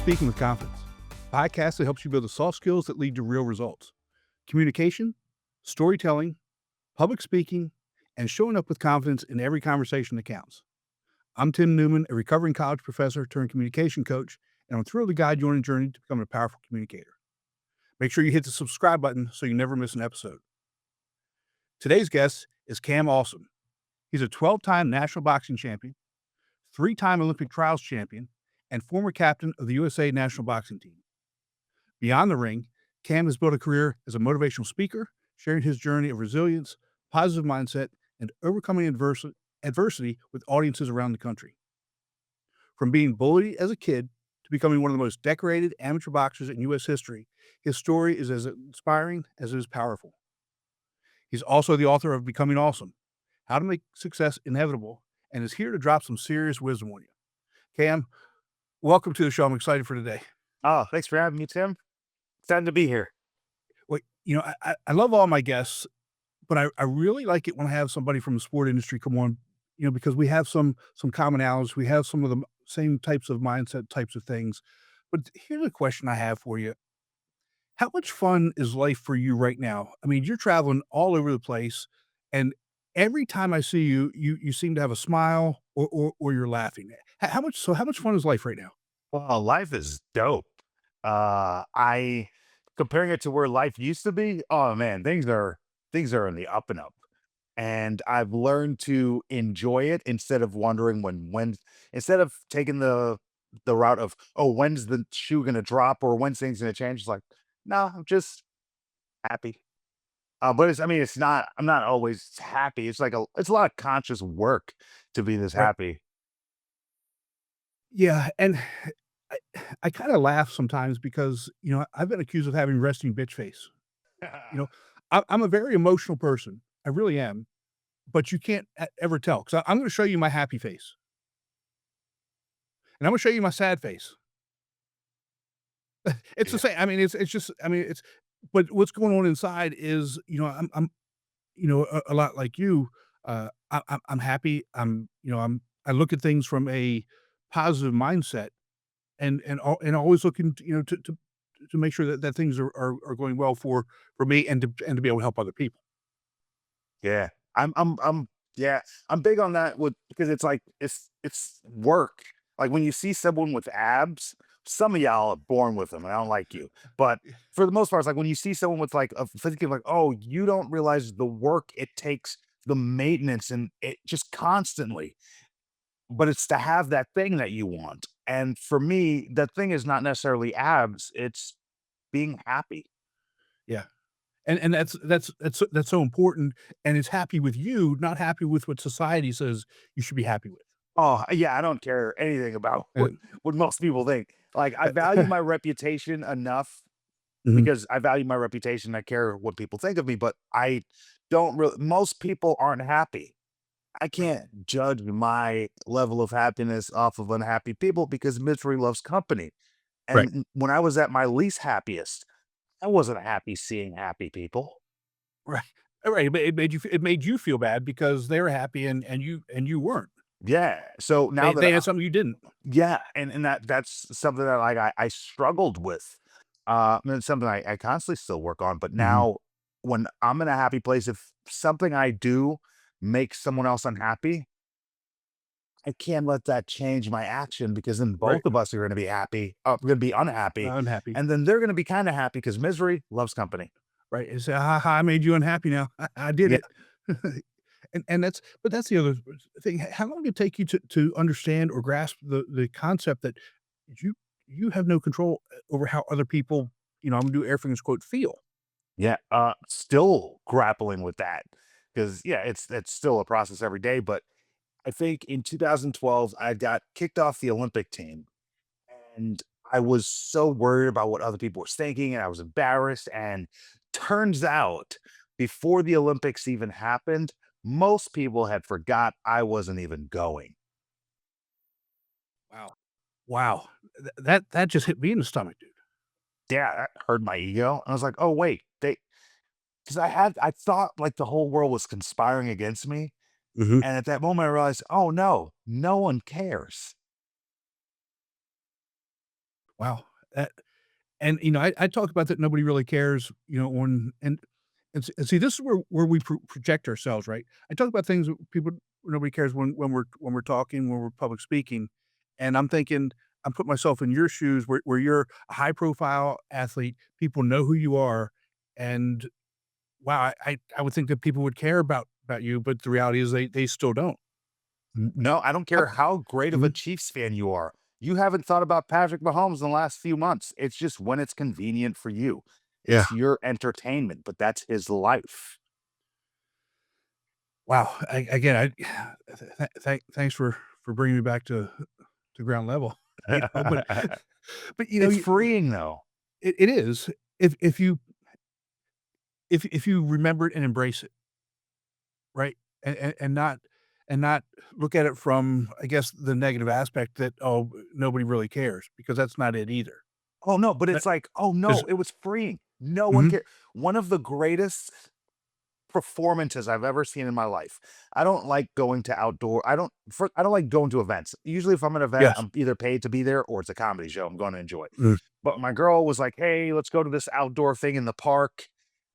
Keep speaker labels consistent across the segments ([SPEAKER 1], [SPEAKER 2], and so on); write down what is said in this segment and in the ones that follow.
[SPEAKER 1] Speaking with Confidence, a podcast that helps you build the soft skills that lead to real results. Communication, storytelling, public speaking, and showing up with confidence in every conversation that counts. I'm Tim Newman, a recovering college professor turned communication coach, and I'm thrilled to guide you on a journey to become a powerful communicator. Make sure you hit the subscribe button so you never miss an episode. Today's guest is Cam Awesome. He's a 12-time national boxing champion, 3-time Olympic trials champion, and former captain of the USA national boxing team. Beyond the ring, Cam has built a career as a motivational speaker, sharing his journey of resilience, positive mindset, and overcoming adversity with audiences around the country. From being bullied as a kid to becoming one of the most decorated amateur boxers in U.S. history, his story is as inspiring as it is powerful. He's also the author of Becoming Awesome: How to Make Success Inevitable, and is here to drop some serious wisdom on you. Cam, welcome to the show. I'm excited for today.
[SPEAKER 2] Oh, thanks for having me, Tim. Excited to be here.
[SPEAKER 1] Well, I love all my guests, but I really like it when I have somebody from the sport industry come on, because we have some commonalities. We have some of the same types of mindset types of things. But here's a question I have for you. How much fun is life for you right now? I mean, you're traveling all over the place, and every time I see you, you seem to have a smile or you're laughing. How much fun is life right now?
[SPEAKER 2] Well, life is dope. I comparing it to where life used to be. Oh man, things are in the up and up, and I've learned to enjoy it instead of wondering when instead of taking the route of, oh, when's the shoe gonna drop or when's things gonna change. It's like, no, I'm just happy. But it's, I mean, it's not. I'm not always happy. It's a lot of conscious work to be this
[SPEAKER 1] Right.
[SPEAKER 2] happy.
[SPEAKER 1] Yeah, and I I kinda laugh sometimes because, I've been accused of having resting bitch face. You know, I'm a very emotional person. I really am, but you can't ever tell, 'cause I'm gonna show you my happy face, and I'm gonna show you my sad face. It's the
[SPEAKER 2] Yeah.
[SPEAKER 1] same. I mean, it's just I mean, it's but what's going on inside is, I'm a lot like you. I'm happy. I look at things from a positive mindset and always looking, to make sure that things are going well for me and to be able to help other people.
[SPEAKER 2] Yeah. I'm yeah, I'm big on that with because it's like it's work. Like when you see someone with abs, some of y'all are born with them, and I don't like you. But for the most part, it's like when you see someone with like a physique, like, oh, you don't realize the work it takes, the maintenance, and it just constantly. But it's to have that thing that you want. And for me, that thing is not necessarily abs, it's being happy.
[SPEAKER 1] Yeah. And that's so important, and it's happy with you, not happy with what society says you should be happy with.
[SPEAKER 2] Oh, yeah, I don't care anything about
[SPEAKER 1] And
[SPEAKER 2] what most people think. Like, I value my reputation enough
[SPEAKER 1] Mhm.
[SPEAKER 2] because I value my reputation, I care what people think of me, but I don't really most people aren't happy. I can't judge my level of happiness off of unhappy people because misery loves company.
[SPEAKER 1] Right.
[SPEAKER 2] And when I was at my least happiest, I wasn't happy seeing happy people.
[SPEAKER 1] Right. Right, it made you feel bad because they were happy and you weren't.
[SPEAKER 2] Yeah, so now
[SPEAKER 1] They
[SPEAKER 2] that
[SPEAKER 1] they had something you didn't.
[SPEAKER 2] yeah, and that's something that, like, I struggled with, and it's something I constantly still work on, but
[SPEAKER 1] Mhm.
[SPEAKER 2] now when I'm in a happy place, if something I do makes someone else unhappy, I can't let that change my action because then both
[SPEAKER 1] Right.
[SPEAKER 2] of us are gonna be happy we're gonna be unhappy,
[SPEAKER 1] Unhappy.
[SPEAKER 2] and then they're gonna be kinda happy because misery loves company.
[SPEAKER 1] Right, and say, "Ha ha, I made you unhappy now. I did
[SPEAKER 2] Yeah.
[SPEAKER 1] it." And that's the other thing. How long did it take you to understand or grasp the concept that you you have no control over how other people, I'm gonna do air fingers quote, "feel."
[SPEAKER 2] Yeah, still grappling with that because yeah, it's still a process every day, but I think in 2012, I got kicked off the Olympic team, and I was so worried about what other people were thinking, and I was embarrassed. And turns out, before the Olympics even happened, most people had forgot I wasn't even going.
[SPEAKER 1] Wow. Wow. That just hit me in the stomach, dude.
[SPEAKER 2] Yeah, that hurt my ego. I was like, oh wait, they because I thought like the whole world was conspiring against me.
[SPEAKER 1] Mhm.
[SPEAKER 2] And at that moment I realized, oh no, no one cares.
[SPEAKER 1] Wow. That and, I talk about that nobody really cares, when and see, this is where we project ourselves, right? I talk about things that people nobody cares when we're talking, when we're public speaking, and I'm thinking I'm putting myself in your shoes where you're a high profile athlete, people know who you are, and wow, I would think that people would care about you, but the reality is they still don't.
[SPEAKER 2] No, I don't
[SPEAKER 1] I
[SPEAKER 2] care how great of a
[SPEAKER 1] Mhm.
[SPEAKER 2] Chiefs fan you are. You haven't thought about Patrick Mahomes in the last few months. It's just when it's convenient for you.
[SPEAKER 1] Yeah.
[SPEAKER 2] It's your entertainment, but that's his life.
[SPEAKER 1] Wow. Again, thanks for bringing me back to ground level, but,
[SPEAKER 2] It's freeing though.
[SPEAKER 1] it is if you if you remember it and embrace it, right? And not look at it from, I guess, the negative aspect that, "Oh, nobody really cares," because that's not it either.
[SPEAKER 2] Oh no, but
[SPEAKER 1] That
[SPEAKER 2] it's like, oh
[SPEAKER 1] there's
[SPEAKER 2] no, it was freeing. No one
[SPEAKER 1] Mhm.
[SPEAKER 2] cared. One of the greatest performances I've ever seen in my life. I don't like going to outdoor. I don't like going to events. Usually if I'm at an event,
[SPEAKER 1] Yes.
[SPEAKER 2] I'm either paid to be there or it's a comedy show I'm going to enjoy.
[SPEAKER 1] Mm.
[SPEAKER 2] But my girl was like, "Hey, let's go to this outdoor thing in the park."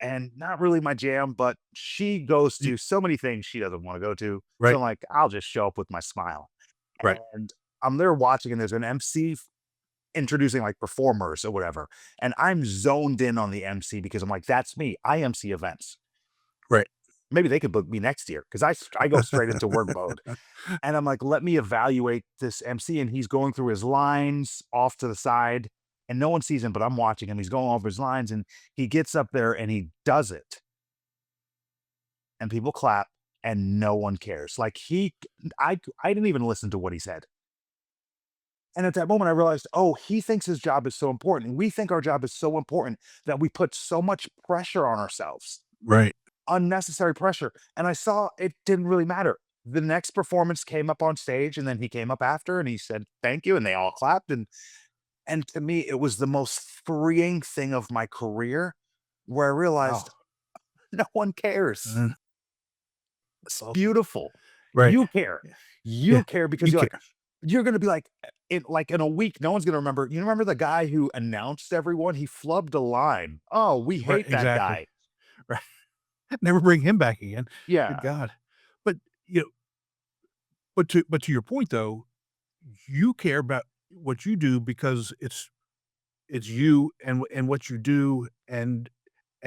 [SPEAKER 2] And not really my jam, but she goes
[SPEAKER 1] Y
[SPEAKER 2] to so many things she doesn't want to go to. So
[SPEAKER 1] Right,
[SPEAKER 2] I'm like, I'll just show up with my smile.
[SPEAKER 1] right.
[SPEAKER 2] And I'm there watching, and there's an MC introducing like performers or whatever. And I'm zoned in on the MC because I'm like, that's me. I MC events.
[SPEAKER 1] Right.
[SPEAKER 2] Maybe they could book me next year because I go straight into work mode. And I'm like, let me evaluate this MC. And he's going through his lines off to the side, and no one sees him, but I'm watching him. He's going over his lines, and he gets up there and he does it. And people clap, and no one cares. Like I didn't even listen to what he said. And at that moment, I realized, oh, he thinks his job is so important. And we think our job is so important that we put so much pressure on ourselves,
[SPEAKER 1] Right.
[SPEAKER 2] unnecessary pressure. And I saw it didn't really matter. The next performance came up on stage, and then he came up after and he said, thank you. And they all clapped. And to me, it was the most freeing thing of my career where I realized
[SPEAKER 1] Wow.
[SPEAKER 2] no one cares.
[SPEAKER 1] Uh,
[SPEAKER 2] It's
[SPEAKER 1] awesome.
[SPEAKER 2] beautiful.
[SPEAKER 1] Right.
[SPEAKER 2] You care.
[SPEAKER 1] Yeah. Yeah.
[SPEAKER 2] You care because
[SPEAKER 1] You
[SPEAKER 2] you're like,
[SPEAKER 1] care.
[SPEAKER 2] you're gonna be like in a week, no one's gonna remember. You remember the guy who announced everyone? He flubbed a line. Oh, we
[SPEAKER 1] Right,
[SPEAKER 2] hate that
[SPEAKER 1] exactly.
[SPEAKER 2] guy.
[SPEAKER 1] Right. Never bring him back again. Good
[SPEAKER 2] Yeah.
[SPEAKER 1] God. But, you know, but to your point, though, you care about what you do because it's you and what you do, and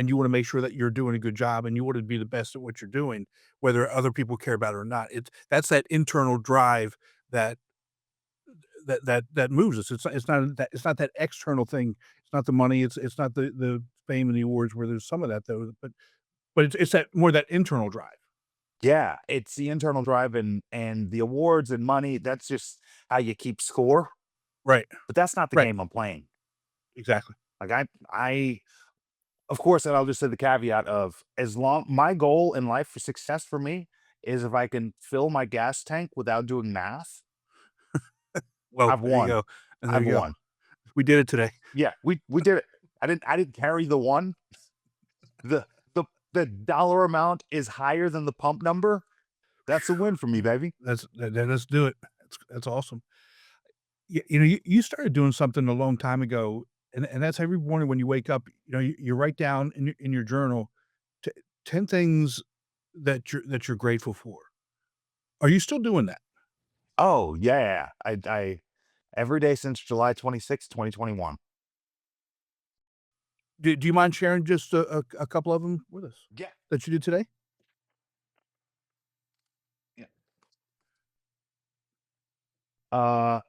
[SPEAKER 1] you wanna make sure that you're doing a good job, and you wanna be the best at what you're doing, whether other people care about it or not. That's that internal drive that that moves us. It's not that external thing. It's not the money, it's not the fame and the awards where there's some of that though, but it's that more that internal drive.
[SPEAKER 2] Yeah. It's the internal drive and the awards and money. That's just how you keep score.
[SPEAKER 1] Right,
[SPEAKER 2] But that's not the
[SPEAKER 1] right,
[SPEAKER 2] game I'm playing.
[SPEAKER 1] exactly.
[SPEAKER 2] Like I of course, and I'll just say the caveat of as long my goal in life for success for me is if I can fill my gas tank without doing math,
[SPEAKER 1] Well,
[SPEAKER 2] I've
[SPEAKER 1] there you
[SPEAKER 2] won.
[SPEAKER 1] go, and there
[SPEAKER 2] I've
[SPEAKER 1] you go.
[SPEAKER 2] won.
[SPEAKER 1] We did it today.
[SPEAKER 2] Yeah, we did it. I didn't carry the one. The the the dollar amount is higher than the pump number. That's a win for me, baby.
[SPEAKER 1] Let's do it. That's awesome. You started doing something a long time ago, and that's every morning when you wake up, you write down in your journal t 10 things that you're grateful for. Are you still doing that?
[SPEAKER 2] Oh, yeah. I every day since July 26th, 2021.
[SPEAKER 1] Do you mind sharing just a couple of them with us
[SPEAKER 2] Yeah.
[SPEAKER 1] that you did today?
[SPEAKER 2] Yeah.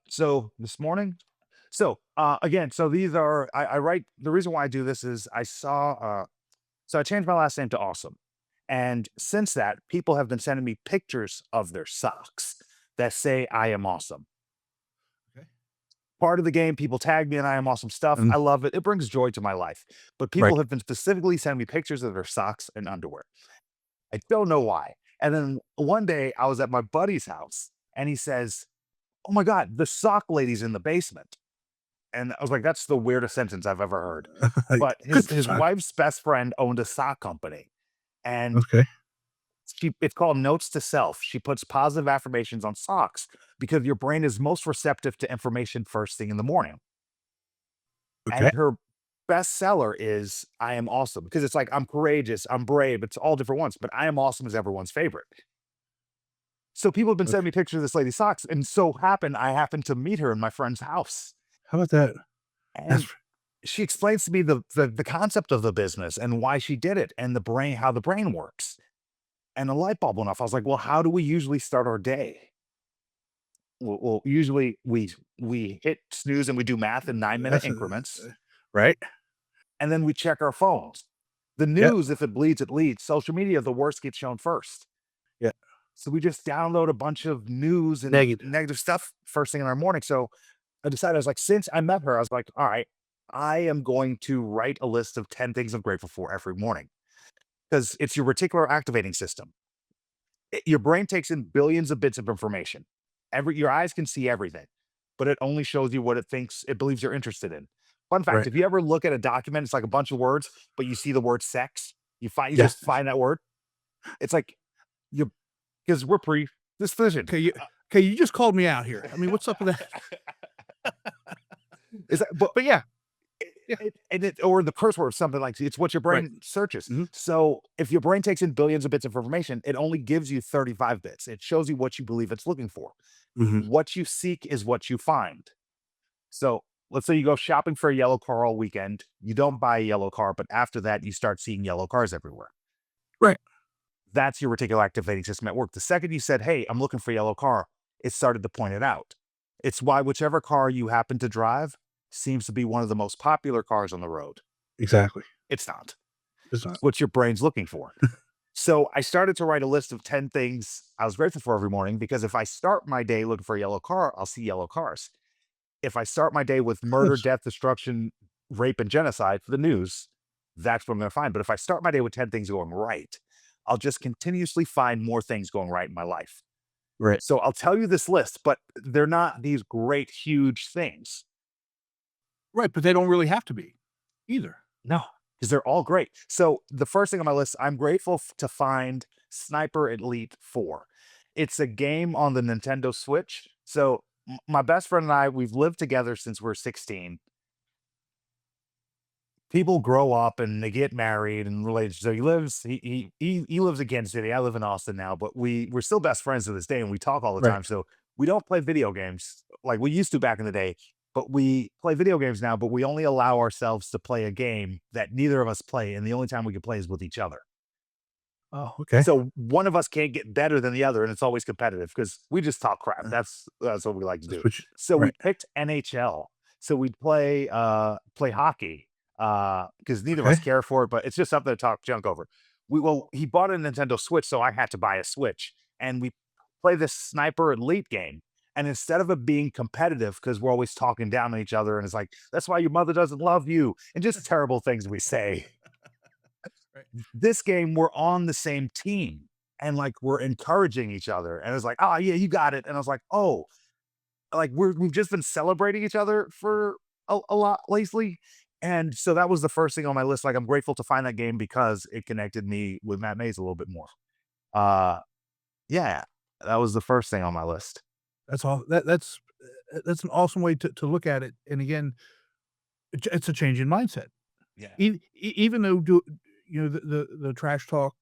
[SPEAKER 2] So this morning, again, so these are I write the reason why I do this is I saw so I changed my last name to Awesome. And since that, people have been sending me pictures of their socks that say I am awesome.
[SPEAKER 1] Okay.
[SPEAKER 2] Part of the game, people tag me and I am awesome stuff.
[SPEAKER 1] Mm,
[SPEAKER 2] I love it. It brings joy to my life. But
[SPEAKER 1] right.
[SPEAKER 2] people have been specifically sending me pictures of their socks and underwear. I don't know why. And then one day I was at my buddy's house and he says, "Oh my God, the sock lady's in the basement." And I was like, that's the weirdest sentence I've ever heard. But
[SPEAKER 1] Good
[SPEAKER 2] his
[SPEAKER 1] fuck.
[SPEAKER 2] wife's best friend owned a sock company. And
[SPEAKER 1] Okay.
[SPEAKER 2] it's called Notes to Self. She puts positive affirmations on socks because your brain is most receptive to information first thing in the morning.
[SPEAKER 1] Okay.
[SPEAKER 2] And her bestseller is I am awesome because it's like I'm courageous, I'm brave. It's all different ones, but I am awesome is everyone's favorite. So people have been
[SPEAKER 1] Okay.
[SPEAKER 2] sending me pictures of this lady's socks, and so I happened to meet her in my friend's house,
[SPEAKER 1] How about that?
[SPEAKER 2] and
[SPEAKER 1] That's
[SPEAKER 2] she explains to me the concept of the business and why she did it and the brain, how the brain works. And a light bulb went off. I was like, well, how do we usually start our day? Well, usually we hit snooze and we do math in 9-minute
[SPEAKER 1] that's
[SPEAKER 2] increments,
[SPEAKER 1] right.
[SPEAKER 2] and then we check our phones. The
[SPEAKER 1] Yep.
[SPEAKER 2] news, if it bleeds, it leads. Social media, the worst gets shown first.
[SPEAKER 1] Yeah.
[SPEAKER 2] So we just download a bunch of news and
[SPEAKER 1] Negative.
[SPEAKER 2] negative stuff first thing in our morning. So I decided, I was like, since I met her, I was like, all right, I am going to write a list of 10 things I'm grateful for every morning because it's your reticular activating system. Your brain takes in billions of bits of information. Your eyes can see everything, but it only shows you what it thinks it believes you're interested in. Fun fact:
[SPEAKER 1] Right.
[SPEAKER 2] if you ever look at a document, it's like a bunch of words, but you see the word sex. You
[SPEAKER 1] Yeah.
[SPEAKER 2] just find that word. It's like you because we're pre-decision.
[SPEAKER 1] Okay. You just called me out here. I mean, what's up with that?
[SPEAKER 2] Is that but
[SPEAKER 1] But yeah. Yeah.
[SPEAKER 2] and it or the curse word, something like it's what your
[SPEAKER 1] Right.
[SPEAKER 2] brain searches.
[SPEAKER 1] Mhm.
[SPEAKER 2] So if your brain takes in billions of bits of information, it only gives you 35 bits. It shows you what you believe it's looking for.
[SPEAKER 1] Mhm.
[SPEAKER 2] What you seek is what you find. So let's say you go shopping for a yellow car all weekend. You don't buy a yellow car, but after that, you start seeing yellow cars everywhere.
[SPEAKER 1] Right.
[SPEAKER 2] That's your reticular activating system at work. The second you said, hey, I'm looking for a yellow car, it started to point it out. It's why whichever car you happen to drive seems to be one of the most popular cars on the road.
[SPEAKER 1] Exactly.
[SPEAKER 2] It's not.
[SPEAKER 1] It's
[SPEAKER 2] It's
[SPEAKER 1] not.
[SPEAKER 2] what your brain's looking for. So I started to write a list of 10 things I was grateful for every morning because if I start my day looking for a yellow car, I'll see yellow cars. If I start my day with murder,
[SPEAKER 1] Yes.
[SPEAKER 2] death, destruction, rape, and genocide for the news, that's what I'm going to find. But if I start my day with 10 things going right, I'll just continuously find more things going right in my life.
[SPEAKER 1] Right.
[SPEAKER 2] So I'll tell you this list, but they're not these great, huge things.
[SPEAKER 1] Right. But they don't really have to be either.
[SPEAKER 2] No, because they're all great. So the first thing on my list, I'm grateful to find Sniper Elite 4. It's a game on the Nintendo Switch. So my best friend and I, we've lived together since we're 16. People grow up and they get married and related. So he lives in Kansas City. I live in Austin now, but we're still best friends to this day and we talk all the
[SPEAKER 1] Right.
[SPEAKER 2] time. So we don't play video games like we used to back in the day, but we play video games now, but we only allow ourselves to play a game that neither of us play. And the only time we can play is with each other.
[SPEAKER 1] Oh, okay.
[SPEAKER 2] So one of us can't get better than the other, and it's always competitive because we just talk crap.
[SPEAKER 1] Uh,
[SPEAKER 2] That's what we like to
[SPEAKER 1] that's
[SPEAKER 2] do.
[SPEAKER 1] what you
[SPEAKER 2] So we
[SPEAKER 1] right.
[SPEAKER 2] picked NHL. So we'd play hockey because neither of us
[SPEAKER 1] Okay.
[SPEAKER 2] care for it, but it's just something to talk junk over. He bought a Nintendo Switch, so I had to buy a Switch, and we play this Sniper Elite game. And instead of it being competitive, because we're always talking down on each other, and it's like, that's why your mother doesn't love you, and just terrible things we say
[SPEAKER 1] Right.
[SPEAKER 2] this game, we're on the same team and like we're encouraging each other. And it's like, oh yeah, you got it. And I was like, oh, like we've just been celebrating each other for a lot lately. And so that was the first thing on my list. Like I'm grateful to find that game because it connected me with Matt Mays a little bit more. Uh yeah, that was the first thing on my list.
[SPEAKER 1] That's all. That's an awesome way to look at it. And again, it's a change in mindset.
[SPEAKER 2] Yeah.
[SPEAKER 1] Even though the trash talk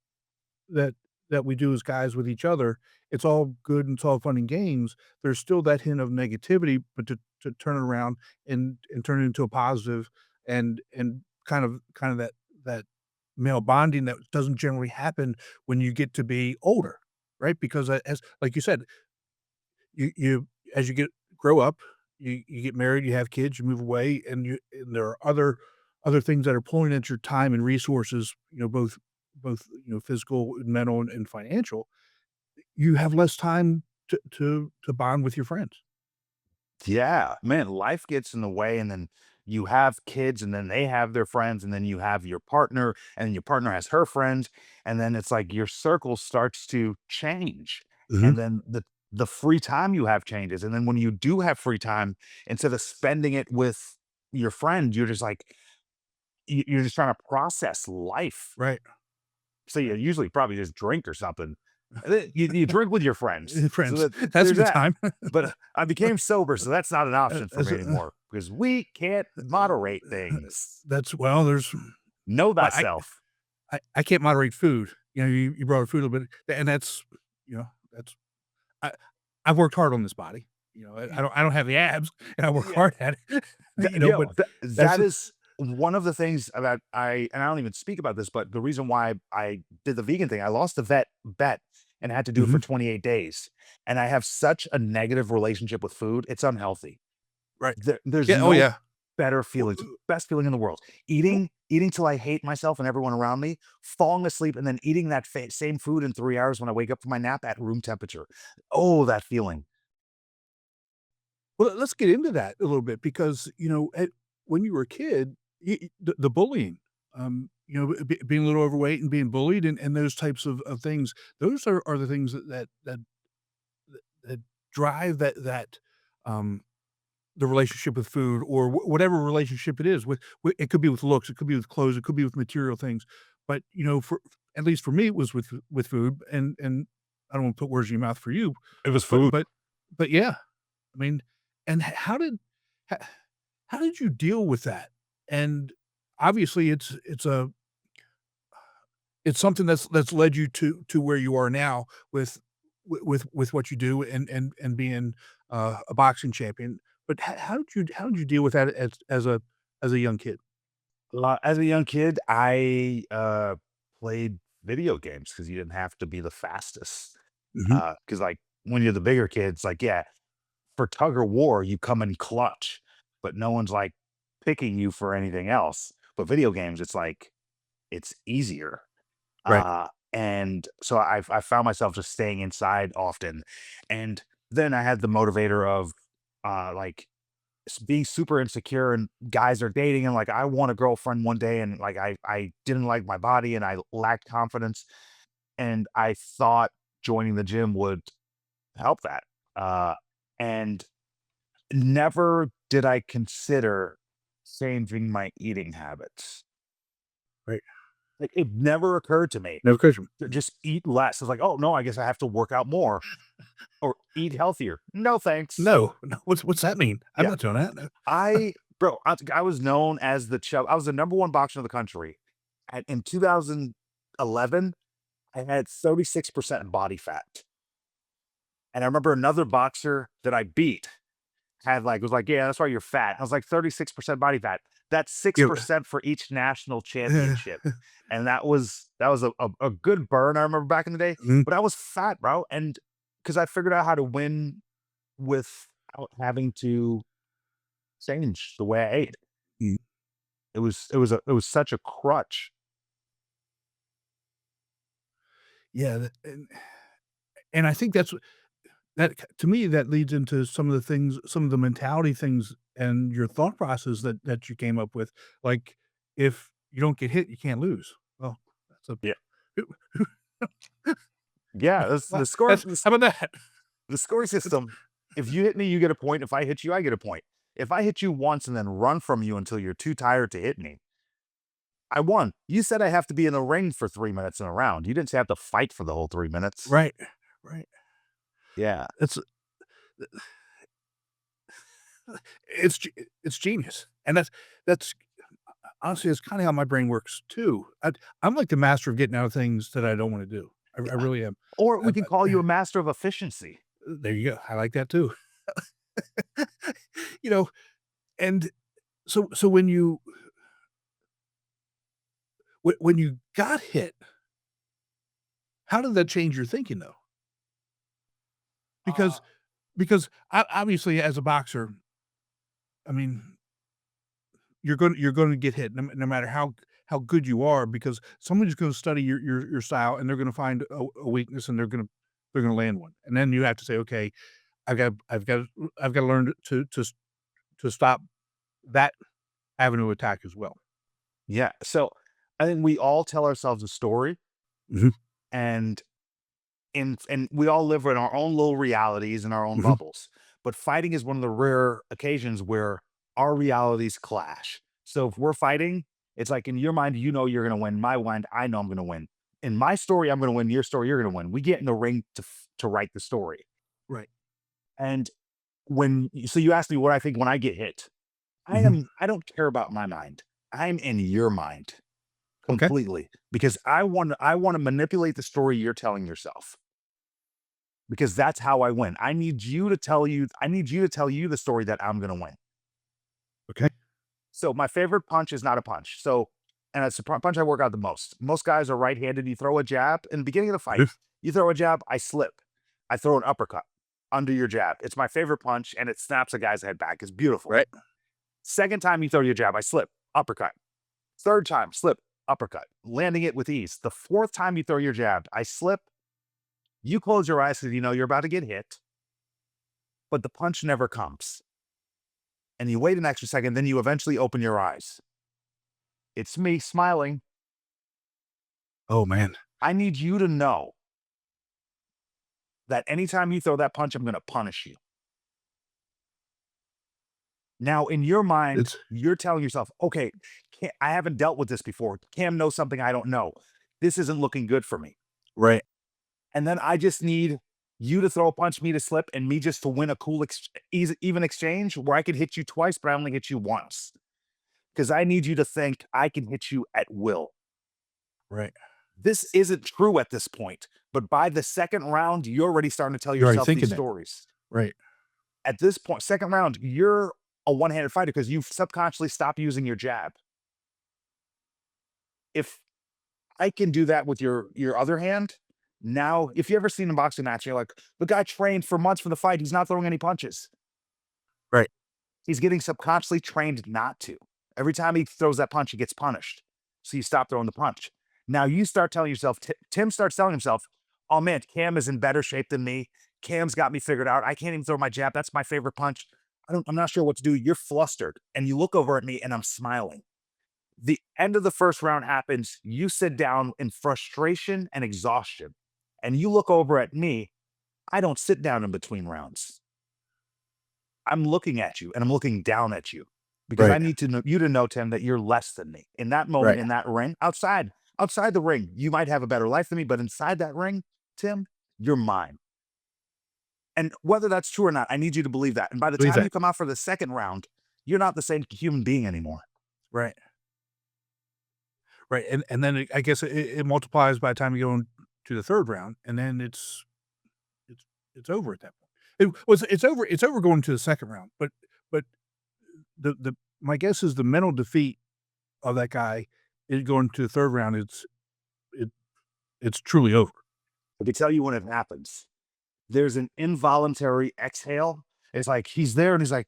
[SPEAKER 1] that we do as guys with each other, it's all good and it's all fun and games. There's still that hint of negativity, but to turn it around and turn it into a positive and kind of that male bonding that doesn't generally happen when you get to be older, right? Because as like you said, you as you grow up, you get married, you have kids, you move away, and there are other things that are pulling at your time and resources, both physical, mental, and financial. You have less time to bond with your friends.
[SPEAKER 2] Yeah, man, life gets in the way, and then you have kids, and then they have their friends, and then you have your partner, and your partner has her friends, and then it's like your circle starts to change,
[SPEAKER 1] Mhm.
[SPEAKER 2] and then the free time you have changes, and then when you do have free time, instead of spending it with your friend, you're just like you're just trying to process life.
[SPEAKER 1] Right,
[SPEAKER 2] So you
[SPEAKER 1] right.
[SPEAKER 2] usually probably just drink or something. And then you drink with your friends, so
[SPEAKER 1] Friends.
[SPEAKER 2] that
[SPEAKER 1] That's a
[SPEAKER 2] there's
[SPEAKER 1] good
[SPEAKER 2] that.
[SPEAKER 1] time.
[SPEAKER 2] But I became sober, so that's not an option for
[SPEAKER 1] As
[SPEAKER 2] me
[SPEAKER 1] a
[SPEAKER 2] anymore. because we can't moderate things.
[SPEAKER 1] That's well, there's
[SPEAKER 2] Know
[SPEAKER 1] well,
[SPEAKER 2] thyself.
[SPEAKER 1] I can't moderate food. You know, you brought up food a little bit, and that's, you know, that's I I've worked hard on this body. You know, I don't have the abs, and I work
[SPEAKER 2] Yeah.
[SPEAKER 1] hard at it, you know, but
[SPEAKER 2] Yo,
[SPEAKER 1] that's
[SPEAKER 2] that is one of the things about and I don't even speak about this, but the reason why I did the vegan thing, I lost a bet and had to do it for
[SPEAKER 1] mhm,
[SPEAKER 2] 28 days. And I have such a negative relationship with food. It's unhealthy.
[SPEAKER 1] right.
[SPEAKER 2] There's
[SPEAKER 1] Yeah, oh,
[SPEAKER 2] no
[SPEAKER 1] yeah.
[SPEAKER 2] better
[SPEAKER 1] W
[SPEAKER 2] feelings, best feeling in the world. Eating till I hate myself and everyone around me, falling asleep, and then eating that same food in 3 hours when I wake up from my nap at room temperature. Oh, that feeling.
[SPEAKER 1] well, let's get into that a little bit because, when you were a kid, the bullying, being a little overweight and being bullied and those types of things, those are the things that drive um, the relationship with food or whatever relationship it is with it could be with looks, it could be with clothes, it could be with material things. But, for at least for me, it was with food and I don't wanna put words in your mouth for you,
[SPEAKER 2] It was
[SPEAKER 1] but
[SPEAKER 2] food.
[SPEAKER 1] yeah, I mean, and ho how did you deal with that? And obviously it's something that's led you to where you are now with what you do and being, a boxing champion. But how did you deal with that as a young kid?
[SPEAKER 2] As a young kid, I played video games because you didn't have to be the fastest.
[SPEAKER 1] Mhm.
[SPEAKER 2] Because like when you're the bigger kids, like yeah, for tug or war, you come in clutch, but no one's like picking you for anything else. But video games, it's like it's easier.
[SPEAKER 1] Right.
[SPEAKER 2] And so I found myself just staying inside often, and then I had the motivator of like being super insecure and guys are dating and like I want a girlfriend one day and like I didn't like my body and I lacked confidence and I thought joining the gym would help that. And never did I consider changing my eating habits.
[SPEAKER 1] Right.
[SPEAKER 2] Like it never occurred to me
[SPEAKER 1] No question.
[SPEAKER 2] to just eat less. It's like, oh no, I guess I have to work out more or eat healthier. No thanks.
[SPEAKER 1] No, no, what's that mean? I'm
[SPEAKER 2] Yeah.
[SPEAKER 1] not doing that, no.
[SPEAKER 2] I was known as the chub. I was the number one boxer in the country. And in 2011, I had 36% body fat. And I remember another boxer that I beat had like was like, yeah, that's why you're fat. I was like 36% body fat. That's
[SPEAKER 1] Yeah,
[SPEAKER 2] 6% for each national championship. And that was a good burn, I remember back in the day.
[SPEAKER 1] mhm,
[SPEAKER 2] But I was fat, bro. And because I figured out how to win without having to change the way I ate.
[SPEAKER 1] mhm.
[SPEAKER 2] It was such a crutch.
[SPEAKER 1] Yeah, and I think to me, that leads into some of the things, some of the mentality things and your thought process that you came up with. Like, if you don't get hit, you can't lose. Well, that's a
[SPEAKER 2] Yeah. Yeah, that's
[SPEAKER 1] well, that's how about that?
[SPEAKER 2] the scoring
[SPEAKER 1] That's
[SPEAKER 2] system. If you hit me, you get a point. If I hit you, I get a point. If I hit you once and then run from you until you're too tired to hit me, I won. You said I have to be in the ring for 3 minutes in a round. You didn't say I have to fight for the whole 3 minutes.
[SPEAKER 1] right, right.
[SPEAKER 2] Yeah.
[SPEAKER 1] It's it's ge it's genius, and that's honestly, that's kinda how my brain works too. I'm like the master of getting out of things that I don't wanna do. I
[SPEAKER 2] Yeah.
[SPEAKER 1] really am.
[SPEAKER 2] Or we
[SPEAKER 1] I
[SPEAKER 2] can call you a master of efficiency.
[SPEAKER 1] There you go. I like that too. You know, and so when you got hit, how did that change your thinking though?
[SPEAKER 2] Uh,
[SPEAKER 1] Because obviously as a boxer, I mean, you're gonna get hit no matter how good you are because somebody's gonna study your style and they're gonna find a weakness and they're gonna land one. And then you have to say, "Okay, I've got to learn to stop that avenue of attack as well."
[SPEAKER 2] yeah. So I think we all tell ourselves a story
[SPEAKER 1] Mhm,
[SPEAKER 2] and and we all live in our own little realities and our own
[SPEAKER 1] mhm,
[SPEAKER 2] bubbles. But fighting is one of the rare occasions where our realities clash. So if we're fighting, it's like in your mind, you know you're going to win. My mind, I know I'm going to win. In my story, I'm going to win. Your story, you're going to win. We get in the ring to write the story.
[SPEAKER 1] right.
[SPEAKER 2] And so you asked me what I think when I get hit.
[SPEAKER 1] Mhm.
[SPEAKER 2] I don't care about my mind. I'm in your mind
[SPEAKER 1] Okay.
[SPEAKER 2] completely because I want to manipulate the story you're telling yourself because that's how I win. I need you to tell you the story that I'm going to win.
[SPEAKER 1] Okay.
[SPEAKER 2] So my favorite punch is not a punch. So, and it's the punch I work out the most. Most guys are right-handed. You throw a jab in the beginning of the fight.
[SPEAKER 1] Mhm.
[SPEAKER 2] You throw a jab, I slip. I throw an uppercut under your jab. It's my favorite punch, and it snaps a guy's head back. It's beautiful.
[SPEAKER 1] Right.
[SPEAKER 2] Second time you throw your jab, I slip, uppercut. Third time, slip, uppercut, landing it with ease. The fourth time you throw your jab, I slip. You close your eyes because you know you're about to get hit, but the punch never comes. And you wait an extra second, then you eventually open your eyes. It's me smiling.
[SPEAKER 1] Oh, man.
[SPEAKER 2] I need you to know that anytime you throw that punch, I'm going to punish you. Now, in your mind,
[SPEAKER 1] It's
[SPEAKER 2] you're telling yourself, okay, I haven't dealt with this before. Cam knows something I don't know. This isn't looking good for me.
[SPEAKER 1] right.
[SPEAKER 2] And then I just need you to throw a punch, me to slip, and me just to win a cool, even exchange where I could hit you twice, but I only hit you once. Because I need you to think I can hit you at will.
[SPEAKER 1] Right.
[SPEAKER 2] This isn't true at this point, but by the second round, you're already starting to tell
[SPEAKER 1] You're already
[SPEAKER 2] yourself these
[SPEAKER 1] thinking that.
[SPEAKER 2] stories.
[SPEAKER 1] Right.
[SPEAKER 2] At this point, second round, you're a one-handed fighter because you've subconsciously stopped using your jab. If I can do that with your other hand, now if you ever seen a boxing match, you're like, the guy trained for months for the fight, he's not throwing any punches.
[SPEAKER 1] Right.
[SPEAKER 2] He's getting subconsciously trained not to. Every time he throws that punch, he gets punished. So you stop throwing the punch. Now you start telling yourself, Tim starts telling himself, oh man, Cam is in better shape than me. Cam's got me figured out. I can't even throw my jab. That's my favorite punch. I'm not sure what to do. You're flustered. And you look over at me and I'm smiling. The end of the first round happens. You sit down in frustration and exhaustion. And you look over at me. I don't sit down in between rounds. I'm looking at you and I'm looking down at you because I
[SPEAKER 1] Right.
[SPEAKER 2] need to know you to know, Tim, that you're less than me. In that moment,
[SPEAKER 1] Right.
[SPEAKER 2] in that ring, outside the ring, you might have a better life than me, but inside that ring, Tim, you're mine. And whether that's true or not, I need you to believe that. And by the
[SPEAKER 1] Believe
[SPEAKER 2] time
[SPEAKER 1] that.
[SPEAKER 2] you come out for the second round, you're not the same human being anymore.
[SPEAKER 1] Right. Right. And then I guess it multiplies by the time you go into the third round, and then it's it's over at that point. It's over going to the second round, but the my guess is the mental defeat of that guy is going to the third round, it it's truly over.
[SPEAKER 2] I can tell you when it happens. There's an involuntary exhale. It's like he's there and he's like,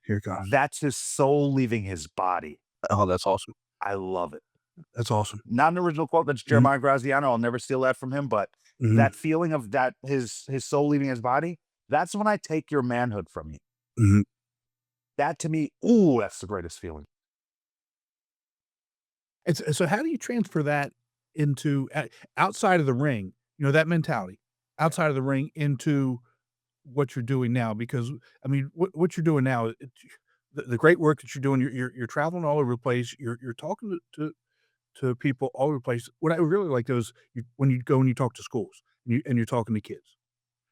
[SPEAKER 1] Here it comes.
[SPEAKER 2] that's his soul leaving his body.
[SPEAKER 1] Oh, that's awesome.
[SPEAKER 2] I love it.
[SPEAKER 1] That's awesome.
[SPEAKER 2] Not an original quote. That's
[SPEAKER 1] Mhm,
[SPEAKER 2] Jeremiah Graziano. I'll never steal that from him. But
[SPEAKER 1] mhm,
[SPEAKER 2] that feeling of that his soul leaving his body, that's when I take your manhood from you.
[SPEAKER 1] mhm.
[SPEAKER 2] That to me, ooh, that's the greatest feeling.
[SPEAKER 1] So how do you transfer that into outside of the ring, that mentality, outside of the ring into what you're doing now? Because, I mean, what you're doing now, the great work that you're doing, you're traveling all over the place, you're talking to people all over the place. What I really like those when you go and you talk to schools and you're talking to kids.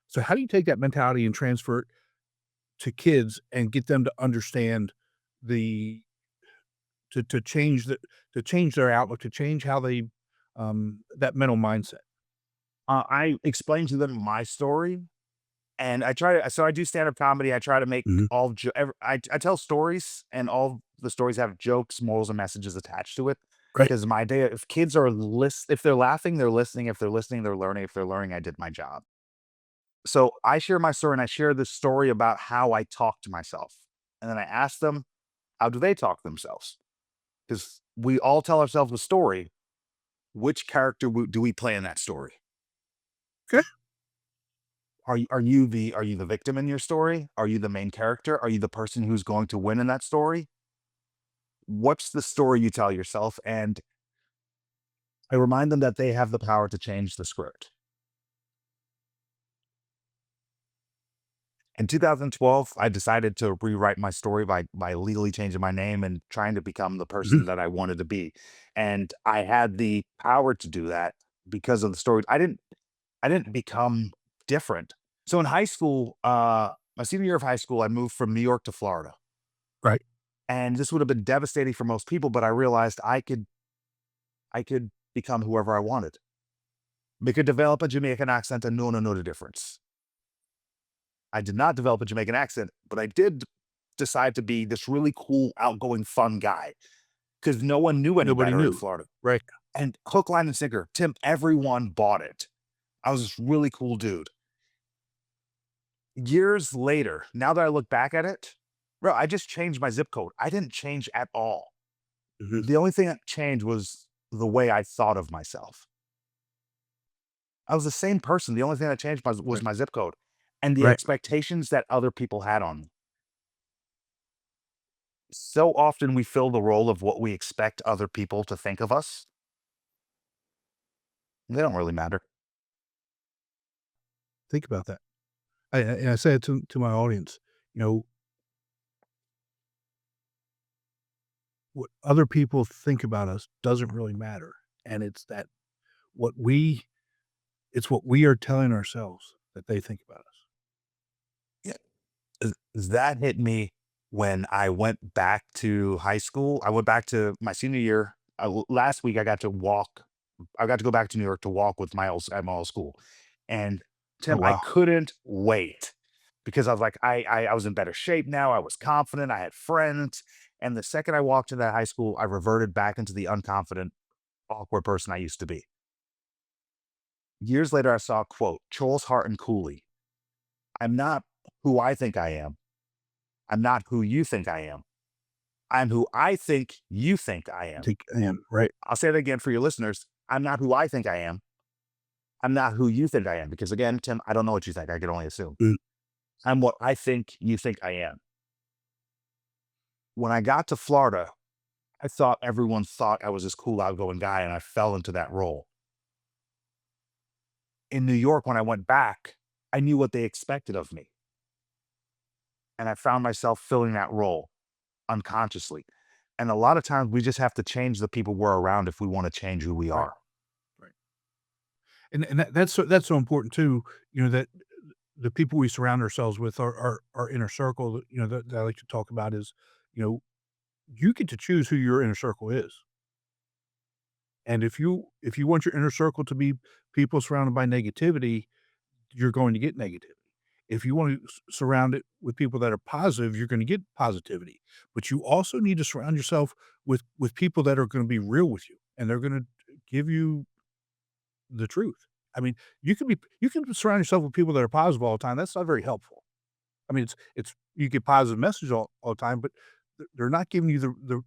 [SPEAKER 1] So how do you take that mentality and transfer it to kids and get them to understand the to change to change their outlook, to change how they that mental mindset?
[SPEAKER 2] I explain to them my story, and so I do stand up comedy. I try to make
[SPEAKER 1] Mhm.
[SPEAKER 2] I tell stories, and all the stories have jokes, morals, and messages attached to it.
[SPEAKER 1] Right.
[SPEAKER 2] Because my day, if kids are if they're laughing, they're listening. If they're listening, they're learning. If they're learning, I did my job. So I share my story and I share this story about how I talk to myself. And then I ask them, how do they talk to themselves? Because we all tell ourselves a story. Which character do we play in that story?
[SPEAKER 1] Okay.
[SPEAKER 2] Are you the victim in your story? Are you the main character? Are you the person who's going to win in that story? What's the story you tell yourself? And I remind them that they have the power to change the script. In 2012, I decided to rewrite my story by legally changing my name and trying to become the
[SPEAKER 1] Mhm.
[SPEAKER 2] person that I wanted to be. And I had the power to do that because of the story. I didn't become different. So in high school, my senior year of high school, I moved from New York to Florida. And this would have been devastating for most people, but I realized I could become whoever I wanted. We could develop a Jamaican accent and no one know the difference. I did not develop a Jamaican accent, but I did decide to be this really cool, outgoing, fun guy because no one knew any
[SPEAKER 1] Nobody
[SPEAKER 2] better in
[SPEAKER 1] knew.
[SPEAKER 2] Florida.
[SPEAKER 1] Right.
[SPEAKER 2] And hook, line, and sinker, Tim, everyone bought it. I was this really cool dude. Years later, now that I look back at it, bro, I just changed my zip code. I didn't change at all.
[SPEAKER 1] Mhm.
[SPEAKER 2] The only thing that changed was the way I thought of myself. I was the same person. The only thing that changed was
[SPEAKER 1] Right.
[SPEAKER 2] my zip code and the
[SPEAKER 1] Right.
[SPEAKER 2] expectations that other people had on me. So often we fill the role of what we expect other people to think of us. They don't really matter.
[SPEAKER 1] Think about that. And I say it to my audience, you know, what other people think about us doesn't really matter, and what we it's what we are telling ourselves that they think about us.
[SPEAKER 2] Yeah. That hit me when I went back to high school. I went back to my senior year. Last week, I got to walk. I got to go back to New York to walk with at my old school. And
[SPEAKER 1] Oh,
[SPEAKER 2] Tim, I
[SPEAKER 1] wow.
[SPEAKER 2] couldn't wait because I was like, I was in better shape now. I was confident. I had friends. And the second I walked into that high school, I reverted back into the unconfident, awkward person I used to be. Years later, I saw a quote, Charles Hart and Cooley. I'm not who I think I am. I'm not who you think I am. I'm who I think you think I
[SPEAKER 1] I
[SPEAKER 2] am.
[SPEAKER 1] think I am, right.
[SPEAKER 2] I'll say it again for your listeners. I'm not who I think I am. I'm not who you think I am. Because again, Tim, I don't know what you think. I can only assume.
[SPEAKER 1] Mm.
[SPEAKER 2] I'm what I think you think I am. When I got to Florida, I thought everyone thought I was this cool, outgoing guy, and I fell into that role. In New York, when I went back, I knew what they expected of me. And I found myself filling that role unconsciously. And a lot of times we just have to change the people we're around if we want to change who we
[SPEAKER 1] Right,
[SPEAKER 2] are.
[SPEAKER 1] right. And that's so important too, that the people we surround ourselves with, our inner circle, that I like to talk about is, you know, you get to choose who your inner circle is. And if you want your inner circle to be people surrounded by negativity, you're going to get negativity. If you want to surround it with people that are positive, you're going to get positivity. But you also need to surround yourself with people that are going to be real with you and they're going to give you the truth. I mean, you can surround yourself with people that are positive all the time. That's not very helpful. I mean, it's you get positive messages all the time, but they're not giving you the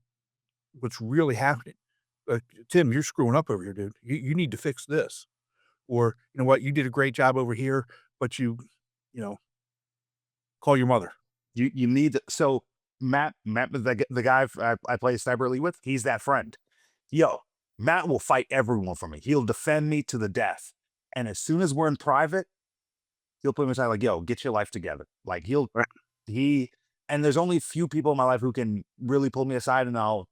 [SPEAKER 1] what's really happening. Tim, you're screwing up over here, dude. You need to fix this. Or, you know what, you did a great job over here, but you know, call your mother.
[SPEAKER 2] You need so Matt, the guy I play cyberly with, he's that friend. Yo, Matt will fight everyone for me. He'll defend me to the death. And as soon as we're in private, he'll put me aside like, yo, get your life together. Like
[SPEAKER 1] Right.
[SPEAKER 2] he and there's only a few people in my life who can really pull me aside and I'll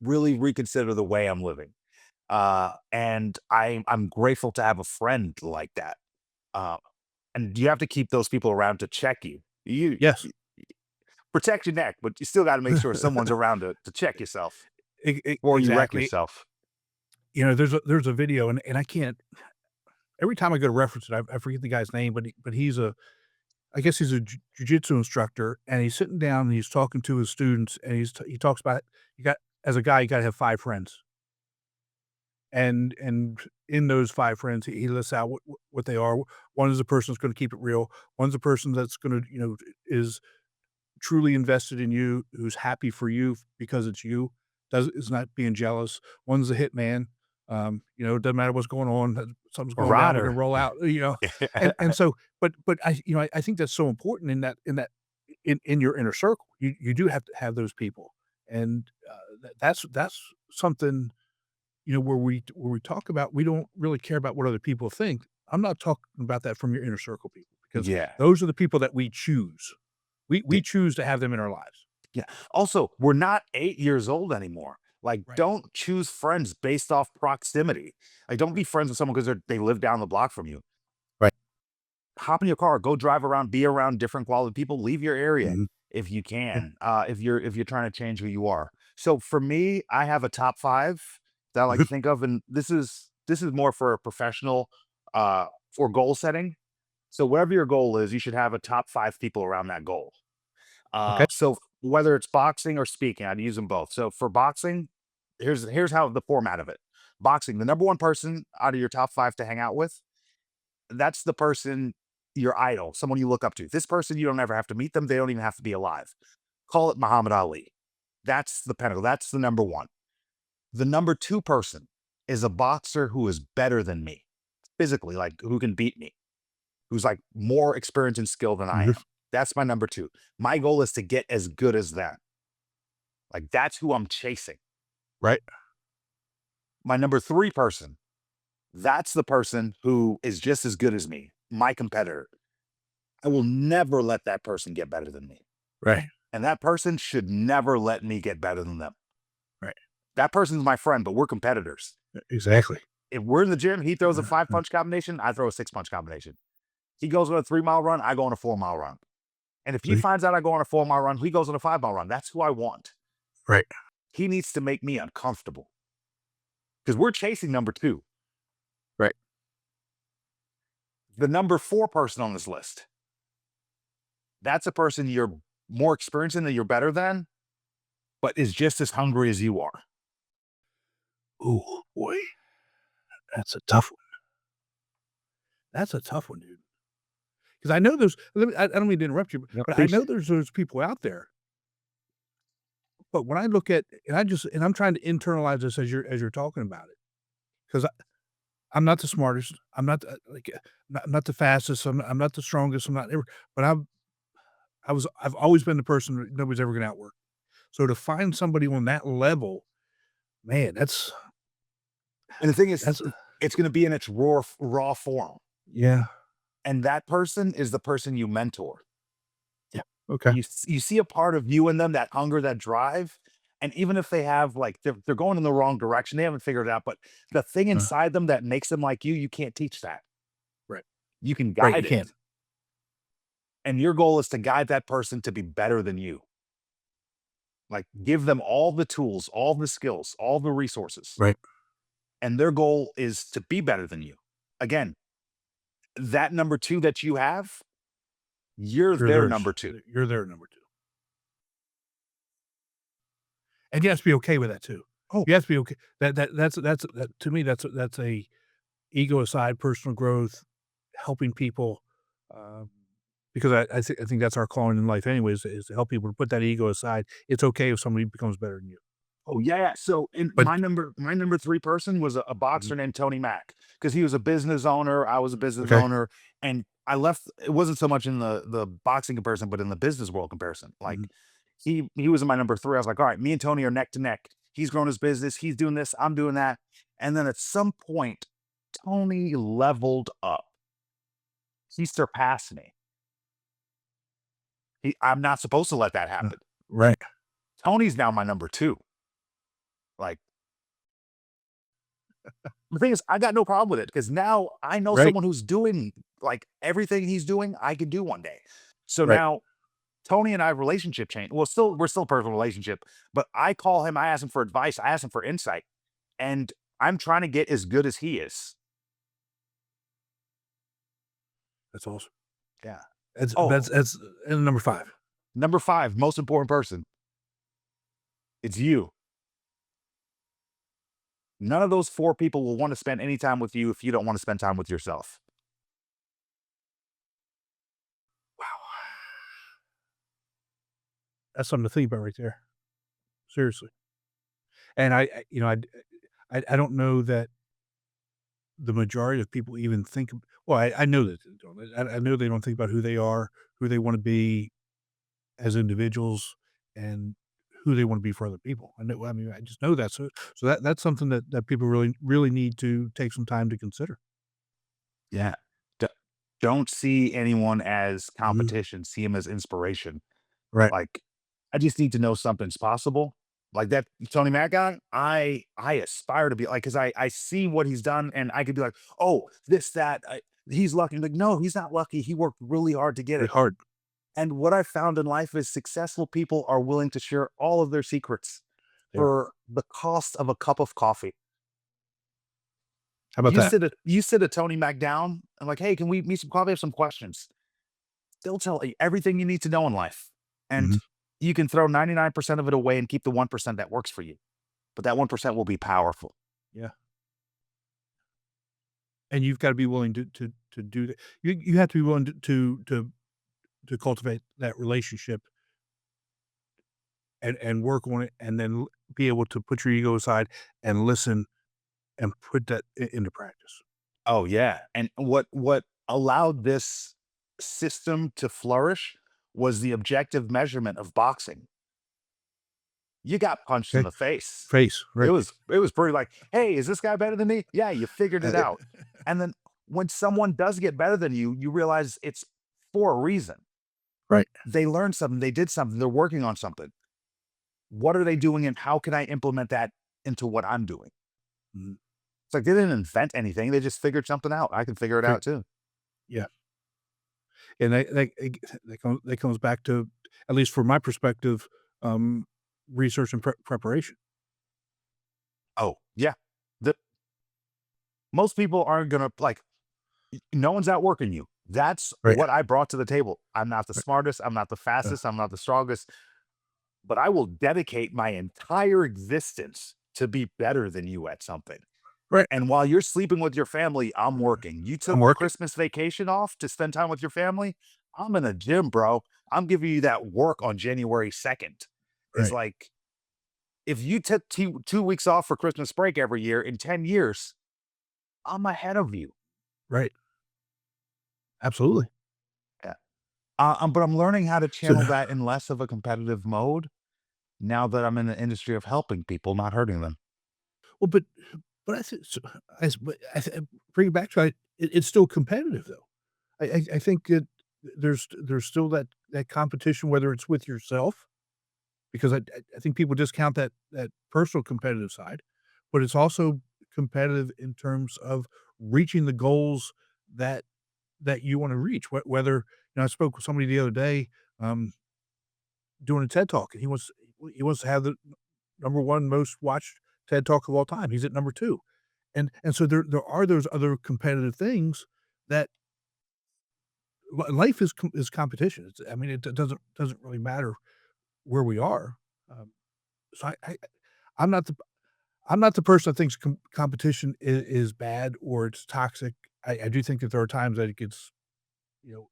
[SPEAKER 2] really reconsider the way I'm living. And I'm grateful to have a friend like that. Uh, and you have to keep those people around to check you.
[SPEAKER 1] Yes.
[SPEAKER 2] Protect your neck, but you still got to make sure someone's around to check yourself before you wreck
[SPEAKER 1] Exactly.
[SPEAKER 2] yourself.
[SPEAKER 1] There's a video and I can't every time I go to reference it, I forget the guy's name, but he's I guess he's a jujitsu instructor, and he's sitting down and he's talking to his students, and he talks about you got as a guy, you gotta have 5 friends. And in those 5 friends, he lists out what they are. One is a person that's gonna keep it real. One's a person that's gonna, is truly invested in you, who's happy for you because it's you, is not being jealous. One's a hitman. It doesn't matter what's going on, something's going down, they're gonna
[SPEAKER 2] Marauder.
[SPEAKER 1] roll out. And so, but I think that's so important in your inner circle. You do have to have those people, and that's something where we talk about we don't really care about what other people think. I'm not talking about that from your inner circle people because
[SPEAKER 2] Yeah.
[SPEAKER 1] those are the people that we choose. We choose to have them in our lives.
[SPEAKER 2] Yeah. Also, we're not 8 years old anymore. Like,
[SPEAKER 1] Right.
[SPEAKER 2] don't choose friends based off proximity. Like, don't be
[SPEAKER 1] Right.
[SPEAKER 2] friends with someone because they live down the block from you.
[SPEAKER 1] Right.
[SPEAKER 2] Hop in your car, go drive around, be around different quality people, leave your area.
[SPEAKER 1] Mhm.
[SPEAKER 2] if you
[SPEAKER 1] Yeah.
[SPEAKER 2] can, if you're trying to change who you are. So for me, I have a top 5 that I like
[SPEAKER 1] Mhm.
[SPEAKER 2] to think of, and this is more for a professional, for goal setting. So whatever your goal is, you should have a top 5 people around that goal.
[SPEAKER 1] Okay.
[SPEAKER 2] So whether it's boxing or speaking, I'd use them both. So for boxing, here's how the format of it. Boxing, the number one person out of your top 5 to hang out with, that's the person, your idol, someone you look up to. This person, you don't ever have to meet them. They don't even have to be alive. Call it Muhammad Ali. That's the pinnacle. That's the number one. The number 2 person is a boxer who is better than me physically, like who can beat me, who's like more experience and skill than I
[SPEAKER 1] Mhm.
[SPEAKER 2] am. That's my number 2. My goal is to get as good as that. Like that's who I'm chasing.
[SPEAKER 1] Right.
[SPEAKER 2] My number 3 person, that's the person who is just as good as me, my competitor. I will never let that person get better than me.
[SPEAKER 1] Right.
[SPEAKER 2] And that person should never let me get better than them.
[SPEAKER 1] Right.
[SPEAKER 2] That person's my friend, but we're competitors.
[SPEAKER 1] Exactly.
[SPEAKER 2] If we're in the gym, he throws a
[SPEAKER 1] Uh,
[SPEAKER 2] 5 punch combination, I throw a 6 punch combination. He goes on a 3-mile run, I go on a 4-mile run. And if he
[SPEAKER 1] See?
[SPEAKER 2] finds out I go on a 4-mile run, he goes on a 5-mile run. That's who I want.
[SPEAKER 1] Right.
[SPEAKER 2] He needs to make me uncomfortable because we're chasing number 2.
[SPEAKER 1] Right.
[SPEAKER 2] The number 4 person on this list, that's a person you're more experienced in, that you're better than, but is just as hungry as you are.
[SPEAKER 1] Ooh, boy, that's a tough one. That's a tough one, dude. Because I know there's I don't mean to interrupt you,
[SPEAKER 2] No,
[SPEAKER 1] but I
[SPEAKER 2] please.
[SPEAKER 1] know there's those people out there. But when I look at and I'm trying to internalize this as you're talking about it, 'cause I'm not the smartest, I'm not the I'm not the fastest, I'm not the strongest, I'm not ever but I've always been the person that nobody's ever gonna outwork. So to find somebody on that level, man,
[SPEAKER 2] And the thing is,
[SPEAKER 1] that's
[SPEAKER 2] it's going to be in its raw form.
[SPEAKER 1] yeah,
[SPEAKER 2] And that person is the person you mentor.
[SPEAKER 1] yeah, okay,
[SPEAKER 2] You see a part of you in them, that hunger, that drive. And even if they have like they're going in the wrong direction, they haven't figured it out. But the thing
[SPEAKER 1] uh,
[SPEAKER 2] inside them that makes them like you can't teach that.
[SPEAKER 1] right,
[SPEAKER 2] You can
[SPEAKER 1] right, you
[SPEAKER 2] guide
[SPEAKER 1] can,
[SPEAKER 2] it. And your goal is to guide that person to be better than you. Like give them all the tools, all the skills, all the resources.
[SPEAKER 1] right,
[SPEAKER 2] And their goal is to be better than you. Again, that number 2 that you have, you're
[SPEAKER 1] you're
[SPEAKER 2] their
[SPEAKER 1] theirs,
[SPEAKER 2] number 2.
[SPEAKER 1] you're their number 2. And you have to be okay with that too.
[SPEAKER 2] Oh,
[SPEAKER 1] You have to be okay that's that to me, that's a ego aside, personal growth, helping people, um, because I think that's our calling in life anyways, is to help people to put that ego aside. It's okay if somebody becomes better than you.
[SPEAKER 2] oh yeah. So in
[SPEAKER 1] But
[SPEAKER 2] my number 3 person was a
[SPEAKER 1] mhm,
[SPEAKER 2] boxer named Tony Mack because he was a business owner. I was a business
[SPEAKER 1] okay,
[SPEAKER 2] owner, and I left. It wasn't so much in the boxing comparison, but in the business world comparison.
[SPEAKER 1] mhm,
[SPEAKER 2] Like he was in my number 3. I was like, all right, me and Tony are neck to neck. He's grown his business. He's doing this. I'm doing that. And then at some point, Tony leveled up. He surpassed me. I'm not supposed to let that
[SPEAKER 1] uh,
[SPEAKER 2] happen.
[SPEAKER 1] right,
[SPEAKER 2] Tony's now my number 2. Like the thing is, I got no problem with it because now I know
[SPEAKER 1] right,
[SPEAKER 2] someone who's doing like everything he's doing, I could do one day. So
[SPEAKER 1] right.
[SPEAKER 2] now Tony and I relationship change. Well, we're still a personal relationship, but I call him, I ask him for advice, I ask him for insight, and I'm trying to get as good as he is.
[SPEAKER 1] That's awesome.
[SPEAKER 2] Yeah.
[SPEAKER 1] That's
[SPEAKER 2] Oh,
[SPEAKER 1] that's and number 5.
[SPEAKER 2] number 5, most important person. It's you. None of those 4 people will want to spend any time with you if you don't want to spend time with yourself.
[SPEAKER 1] Wow. That's something to think about right there. Seriously. And I don't know that the majority of people even think well, I know that they don't. I know they don't think about who they are, who they wanna be as individuals, and who they wanna be for other people. I mean, I just know that, so that's something that people really need to take some time to consider.
[SPEAKER 2] Yeah. D- don't see anyone as
[SPEAKER 1] Mhm.
[SPEAKER 2] competition, see him as inspiration.
[SPEAKER 1] Right.
[SPEAKER 2] Like, I just need to know something's possible. Like that Tony Mack guy, I aspire to be like because I see what he's done and I could be like, oh, this, that, he's lucky. Like, no, he's not lucky. He worked really hard to get
[SPEAKER 1] Very
[SPEAKER 2] it.
[SPEAKER 1] hard.
[SPEAKER 2] And what I found in life is successful people are willing to share all of their secrets
[SPEAKER 1] They are.
[SPEAKER 2] for the cost of a cup of coffee.
[SPEAKER 1] How about that?
[SPEAKER 2] You sit a Tony Mac down and like, hey, can we meet some coffee? I have some questions. They'll tell you everything you need to know in life. And
[SPEAKER 1] Mhm.
[SPEAKER 2] you can throw 99% of it away and keep the 1% that works for you. But that 1% will be powerful.
[SPEAKER 1] Yeah. And you've gotta be willing to do that. You have to be willing to cultivate that relationship and work on it, and then be able to put your ego aside and listen and put that into practice.
[SPEAKER 2] Oh yeah. And what allowed this system to flourish was the objective measurement of boxing. You got punched in
[SPEAKER 1] Okay?
[SPEAKER 2] the face.
[SPEAKER 1] Face, right.
[SPEAKER 2] It was pretty like, hey, is this guy better than me? Yeah, you figured it
[SPEAKER 1] Uh,
[SPEAKER 2] out. And then when someone does get better than you realize it's for a reason.
[SPEAKER 1] right.
[SPEAKER 2] They learned something, they did something, they're working on something. What are they doing and how can I implement that into what I'm doing?
[SPEAKER 1] Mhm.
[SPEAKER 2] It's like they didn't invent anything, they just figured something out. I can figure it
[SPEAKER 1] Fi
[SPEAKER 2] out too.
[SPEAKER 1] Yeah, and that comes back to, at least from my perspective, um, research and preparation.
[SPEAKER 2] Oh, yeah. The most people aren't gonna like no one's outworking you. That's
[SPEAKER 1] Right,
[SPEAKER 2] what I brought to the table. I'm not the
[SPEAKER 1] right,
[SPEAKER 2] smartest, I'm not the
[SPEAKER 1] uh,
[SPEAKER 2] fastest, I'm not the strongest, but I will dedicate my entire existence to be better than you at something.
[SPEAKER 1] right.
[SPEAKER 2] And while you're sleeping with your family, I'm working. You
[SPEAKER 1] I'm
[SPEAKER 2] took
[SPEAKER 1] working.
[SPEAKER 2] Christmas vacation off to spend time with your family. I'm in the gym, bro. I'm giving you that work on January 2nd. Is
[SPEAKER 1] Right,
[SPEAKER 2] like if you took 2 weeks off for Christmas break every year in 10 years, I'm ahead of you.
[SPEAKER 1] right. Absolutely.
[SPEAKER 2] Yeah. But I'm learning how to
[SPEAKER 1] So
[SPEAKER 2] channel that in less of a competitive mode now that I'm in the industry of helping people, not hurting them.
[SPEAKER 1] well, but I think so but bring it back to it's still competitive, though. I think that there's still that competition, whether it's with yourself, because I think people discount that personal competitive side, but it's also competitive in terms of reaching the goals that you wanna reach. Whether, I spoke with somebody the other day, um, doing a TED Talk, and he wants to have the number 1 most watched TED Talk of all time. He's at number 2. And so there are those other competitive things that life is competition. I mean, it doesn't really matter where we are. Um, so I'm not the I'm not the person that thinks competition is bad or it's toxic. I do think that there are times that it gets,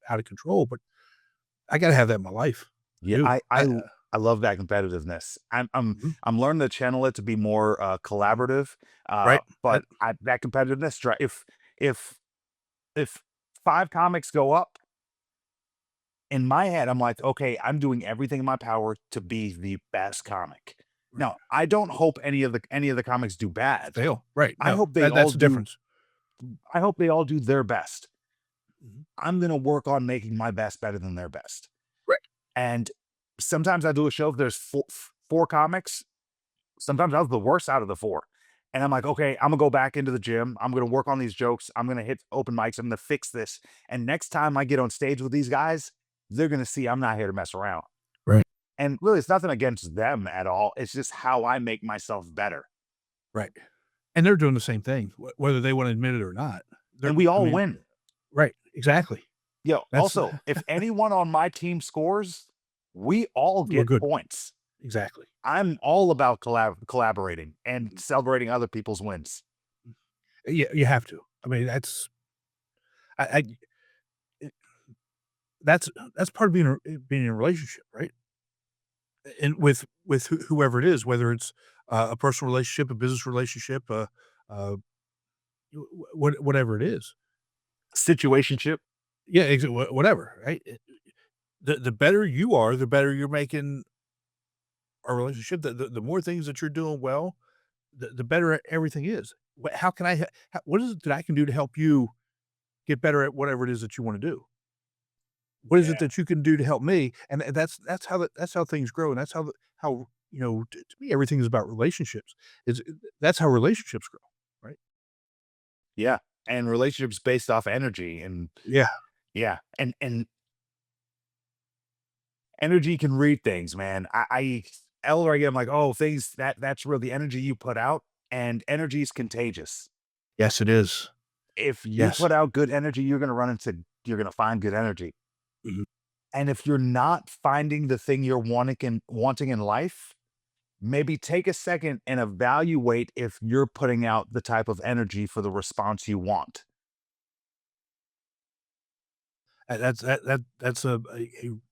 [SPEAKER 1] out of control, but I gotta have that in my life. I
[SPEAKER 2] Yeah,
[SPEAKER 1] do.
[SPEAKER 2] I love that competitiveness.
[SPEAKER 1] Mhm.
[SPEAKER 2] I'm learning to channel it to be more collaborative.
[SPEAKER 1] Right.
[SPEAKER 2] But that competitiveness, if if 5 comics go up in my head, I'm like, okay, I'm doing everything in my power to be the best comic.
[SPEAKER 1] Right.
[SPEAKER 2] Now, I don't hope any of the comics do bad.
[SPEAKER 1] Fail. Right.
[SPEAKER 2] I
[SPEAKER 1] No,
[SPEAKER 2] hope they all
[SPEAKER 1] that's the
[SPEAKER 2] do.
[SPEAKER 1] difference.
[SPEAKER 2] I hope they all do their best.
[SPEAKER 1] Mhm.
[SPEAKER 2] I'm gonna work on making my best better than their best.
[SPEAKER 1] Right.
[SPEAKER 2] And sometimes I do a show if there's four comics. Sometimes I was the worst out of the four. And I'm like, okay, I'm gonna go back into the gym. I'm gonna work on these jokes. I'm gonna hit open mics. I'm gonna fix this. And next time I get on stage with these guys, they're gonna see I'm not here to mess around.
[SPEAKER 1] Right.
[SPEAKER 2] And really, it's nothing against them at all. It's just how I make myself better.
[SPEAKER 1] Right. And they're doing the same thing, whether they wanna admit it or not.
[SPEAKER 2] And we
[SPEAKER 1] I
[SPEAKER 2] all
[SPEAKER 1] mean,
[SPEAKER 2] win.
[SPEAKER 1] right, exactly.
[SPEAKER 2] Yo,
[SPEAKER 1] That's
[SPEAKER 2] also, if anyone on my team scores, we all
[SPEAKER 1] we're
[SPEAKER 2] get
[SPEAKER 1] good.
[SPEAKER 2] points.
[SPEAKER 1] Exactly.
[SPEAKER 2] I'm all about collaborating and celebrating other people's wins.
[SPEAKER 1] Yeah, you have to. I mean, I it that's part of being in a relationship, right? And with whoever it is, whether it's, a personal relationship, a business relationship, uh, whatever it is.
[SPEAKER 2] Situationship.
[SPEAKER 1] Yeah, whatever, right? The better you are, the better you're making a relationship. The more things that you're doing well, the better everything is. How can what is it that I can do to help you get better at whatever it is that you wanna do? What is it
[SPEAKER 2] Yeah.
[SPEAKER 1] that you can do to help me? And that's how things grow, and that's how, to me, everything is about relationships. That's how relationships grow, right?
[SPEAKER 2] Yeah. And relationships based off energy and
[SPEAKER 1] Yeah,
[SPEAKER 2] yeah. And Energy can read things, man. I elder I get, I'm like, oh, things that's real. The energy you put out, and energy is contagious.
[SPEAKER 1] Yes, it is.
[SPEAKER 2] If you
[SPEAKER 1] Yes.
[SPEAKER 2] put out good energy, you're gonna find good energy.
[SPEAKER 1] Mhm.
[SPEAKER 2] And if you're not finding the thing you're wanting in life, maybe take a second and evaluate if you're putting out the type of energy for the response you want.
[SPEAKER 1] That's a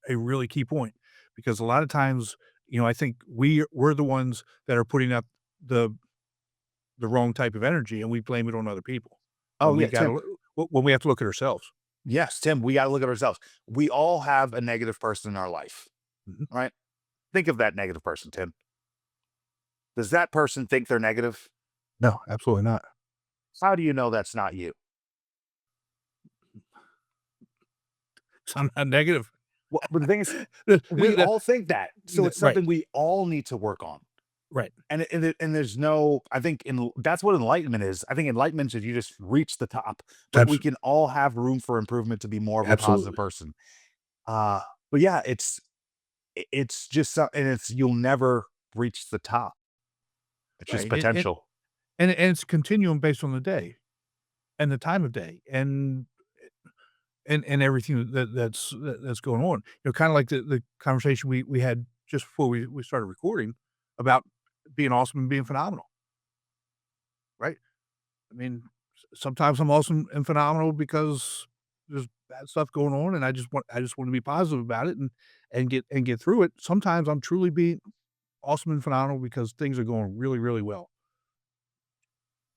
[SPEAKER 1] really key point because a lot of times, I think we're the ones that are putting up the the wrong type of energy, and we blame it on other people when
[SPEAKER 2] Oh
[SPEAKER 1] we
[SPEAKER 2] yeah,
[SPEAKER 1] got
[SPEAKER 2] Tim.
[SPEAKER 1] to when we have to look at ourselves.
[SPEAKER 2] Yes, Tim, we got to look at ourselves. We all have a negative person in our life,
[SPEAKER 1] Mhm.
[SPEAKER 2] right? Think of that negative person, Tim. Does that person think they're negative?
[SPEAKER 1] No, absolutely not.
[SPEAKER 2] How do you know that's not you?
[SPEAKER 1] So I'm not negative.
[SPEAKER 2] Well, but the thing is,
[SPEAKER 1] The
[SPEAKER 2] we
[SPEAKER 1] the
[SPEAKER 2] all think that. So
[SPEAKER 1] the
[SPEAKER 2] it's
[SPEAKER 1] right,
[SPEAKER 2] something we all need to work on.
[SPEAKER 1] right.
[SPEAKER 2] And there's no, I think that's what enlightenment is. I think enlightenment is you just reach the top, but we
[SPEAKER 1] Abs
[SPEAKER 2] can all have room for improvement to be more of a positive
[SPEAKER 1] absolutely.
[SPEAKER 2] person. Uh, but yeah, it's just and it's you'll never reach the top. It's just
[SPEAKER 1] Right, and
[SPEAKER 2] potential.
[SPEAKER 1] and it's a continuum based on the day and the time of day and everything that's going on. Kinda like the conversation we had just before we started recording about being awesome and being phenomenal, right? I mean, sometimes I'm awesome and phenomenal because there's bad stuff going on, and I just want to be positive about it and get through it. Sometimes I'm truly being awesome and phenomenal because things are going really, really well.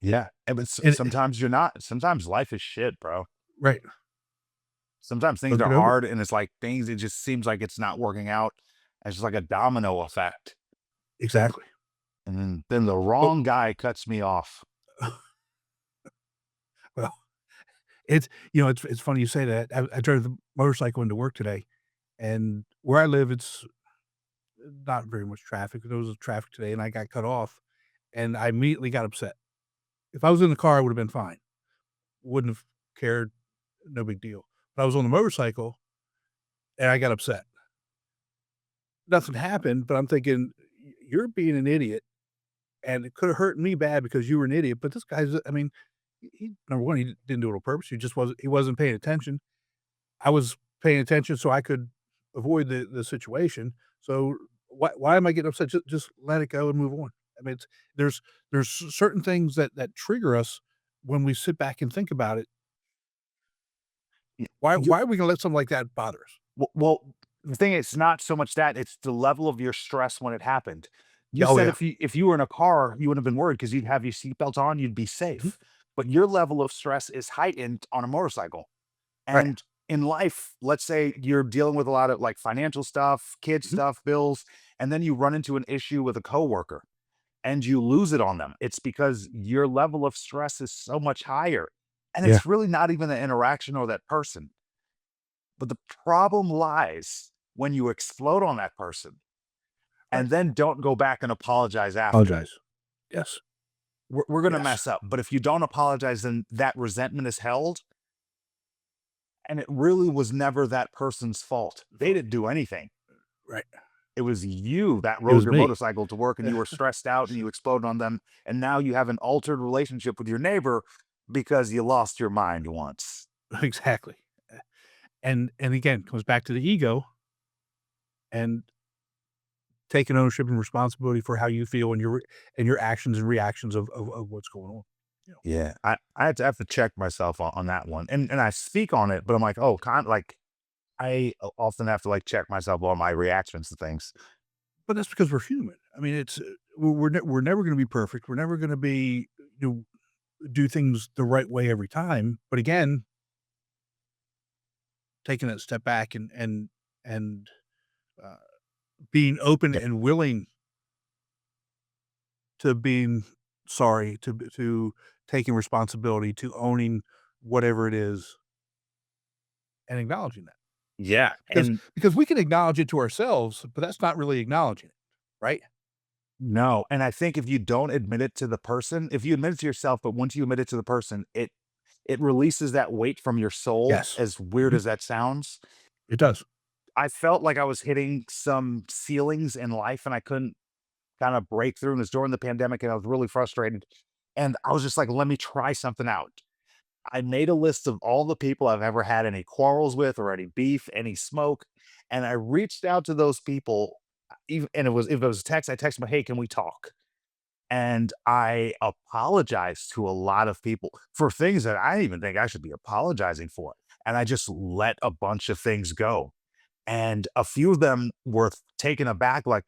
[SPEAKER 2] Yeah, and but
[SPEAKER 1] And
[SPEAKER 2] sometimes you're not. Sometimes life is shit, bro.
[SPEAKER 1] right.
[SPEAKER 2] Sometimes things
[SPEAKER 1] Look
[SPEAKER 2] are
[SPEAKER 1] it over.
[SPEAKER 2] hard, and it's like things. It just seems like it's not working out. It's just like a domino effect,
[SPEAKER 1] Exactly.
[SPEAKER 2] and then the
[SPEAKER 1] But
[SPEAKER 2] wrong guy cuts me off.
[SPEAKER 1] well, it's funny you say that. I drove the motorcycle into work today, and where I live, it's not very much traffic. There was traffic today, and I got cut off, and I immediately got upset. If I was in the car, I would have been fine. Wouldn't have cared, no big deal. But I was on the motorcycle, and I got upset. Nothing happened, but I'm thinking, You're being an idiot, and it coulda hurt me bad because you were an idiot." But this guy's I mean, he number 1, he didn't do it on purpose. He wasn't paying attention. I was paying attention so I could avoid the situation. So why am I getting upset? Just let it go and move on. I mean, there's certain things that trigger us when we sit back and think about it.
[SPEAKER 2] Y-
[SPEAKER 1] Why
[SPEAKER 2] You
[SPEAKER 1] why are we gonna let something like that bother us?
[SPEAKER 2] well, the thing is, it's not so much that it's the level of your stress when it happened. You
[SPEAKER 1] Yeah, oh
[SPEAKER 2] said
[SPEAKER 1] yeah.
[SPEAKER 2] if you were in a car, you wouldn't have been worried because you'd have your seatbelt on, you'd be
[SPEAKER 1] Mhm.
[SPEAKER 2] safe. But your level of stress is heightened on a motorcycle.
[SPEAKER 1] Right.
[SPEAKER 2] And in life, let's say you're dealing with a lot of like financial stuff, kid
[SPEAKER 1] Mhm.
[SPEAKER 2] stuff, bills, and then you run into an issue with a coworker and you lose it on them. It's because your level of stress is so much higher. And
[SPEAKER 1] Yeah.
[SPEAKER 2] it's really not even the interaction or that person. But the problem lies when you explode on that person
[SPEAKER 1] Right.
[SPEAKER 2] and then don't go back and apologize after.
[SPEAKER 1] Apologize. Yes.
[SPEAKER 2] We're going to
[SPEAKER 1] Yes.
[SPEAKER 2] mess up. But if you don't apologize, then that resentment is held. And it really was never that person's fault. They didn't do anything.
[SPEAKER 1] Right.
[SPEAKER 2] It was you that
[SPEAKER 1] It
[SPEAKER 2] rode
[SPEAKER 1] was
[SPEAKER 2] your
[SPEAKER 1] me.
[SPEAKER 2] motorcycle to work and you were stressed out and you exploded on them. And now you have an altered relationship with your neighbor because you lost your mind once.
[SPEAKER 1] Exactly. And again, comes back to the ego and taking ownership and responsibility for how you feel and your actions and reactions of what's going on. You know?
[SPEAKER 2] Yeah, I have to check myself on that one, and I speak on it, but I'm like, oh, like often have to like check myself on my reactions to things.
[SPEAKER 1] But that's because we're human. I mean, it's we're never going to be perfect. We're never going to be do things the right way every time. But again, taking that step back and uh, being open
[SPEAKER 2] Yeah,
[SPEAKER 1] and willing to being sorry, to taking responsibility, to owning whatever it is, and acknowledging that.
[SPEAKER 2] yeah,
[SPEAKER 1] Because
[SPEAKER 2] and
[SPEAKER 1] because we can acknowledge it to ourselves, but that's not really acknowledging it, right?
[SPEAKER 2] no, and I think if you don't admit it to the person, if you admit it to yourself, but once you admit it to the person, it releases that weight from your soul.
[SPEAKER 1] Yes.
[SPEAKER 2] As weird
[SPEAKER 1] Mhm.
[SPEAKER 2] as that sounds,
[SPEAKER 1] It does.
[SPEAKER 2] I felt like I was hitting some ceilings in life and I couldn't kind of break through. And it was during the pandemic and I was really frustrated. And I was just like, let me try something out. I made a list of all the people I've ever had any quarrels with or any beef, any smoke. And I reached out to those people. Even, and it was, if it was a text, I texted them, hey, can we talk? And I apologized to a lot of people for things that I didn't even think I should be apologizing for. And I just let a bunch of things go. And a few of them were taken aback, like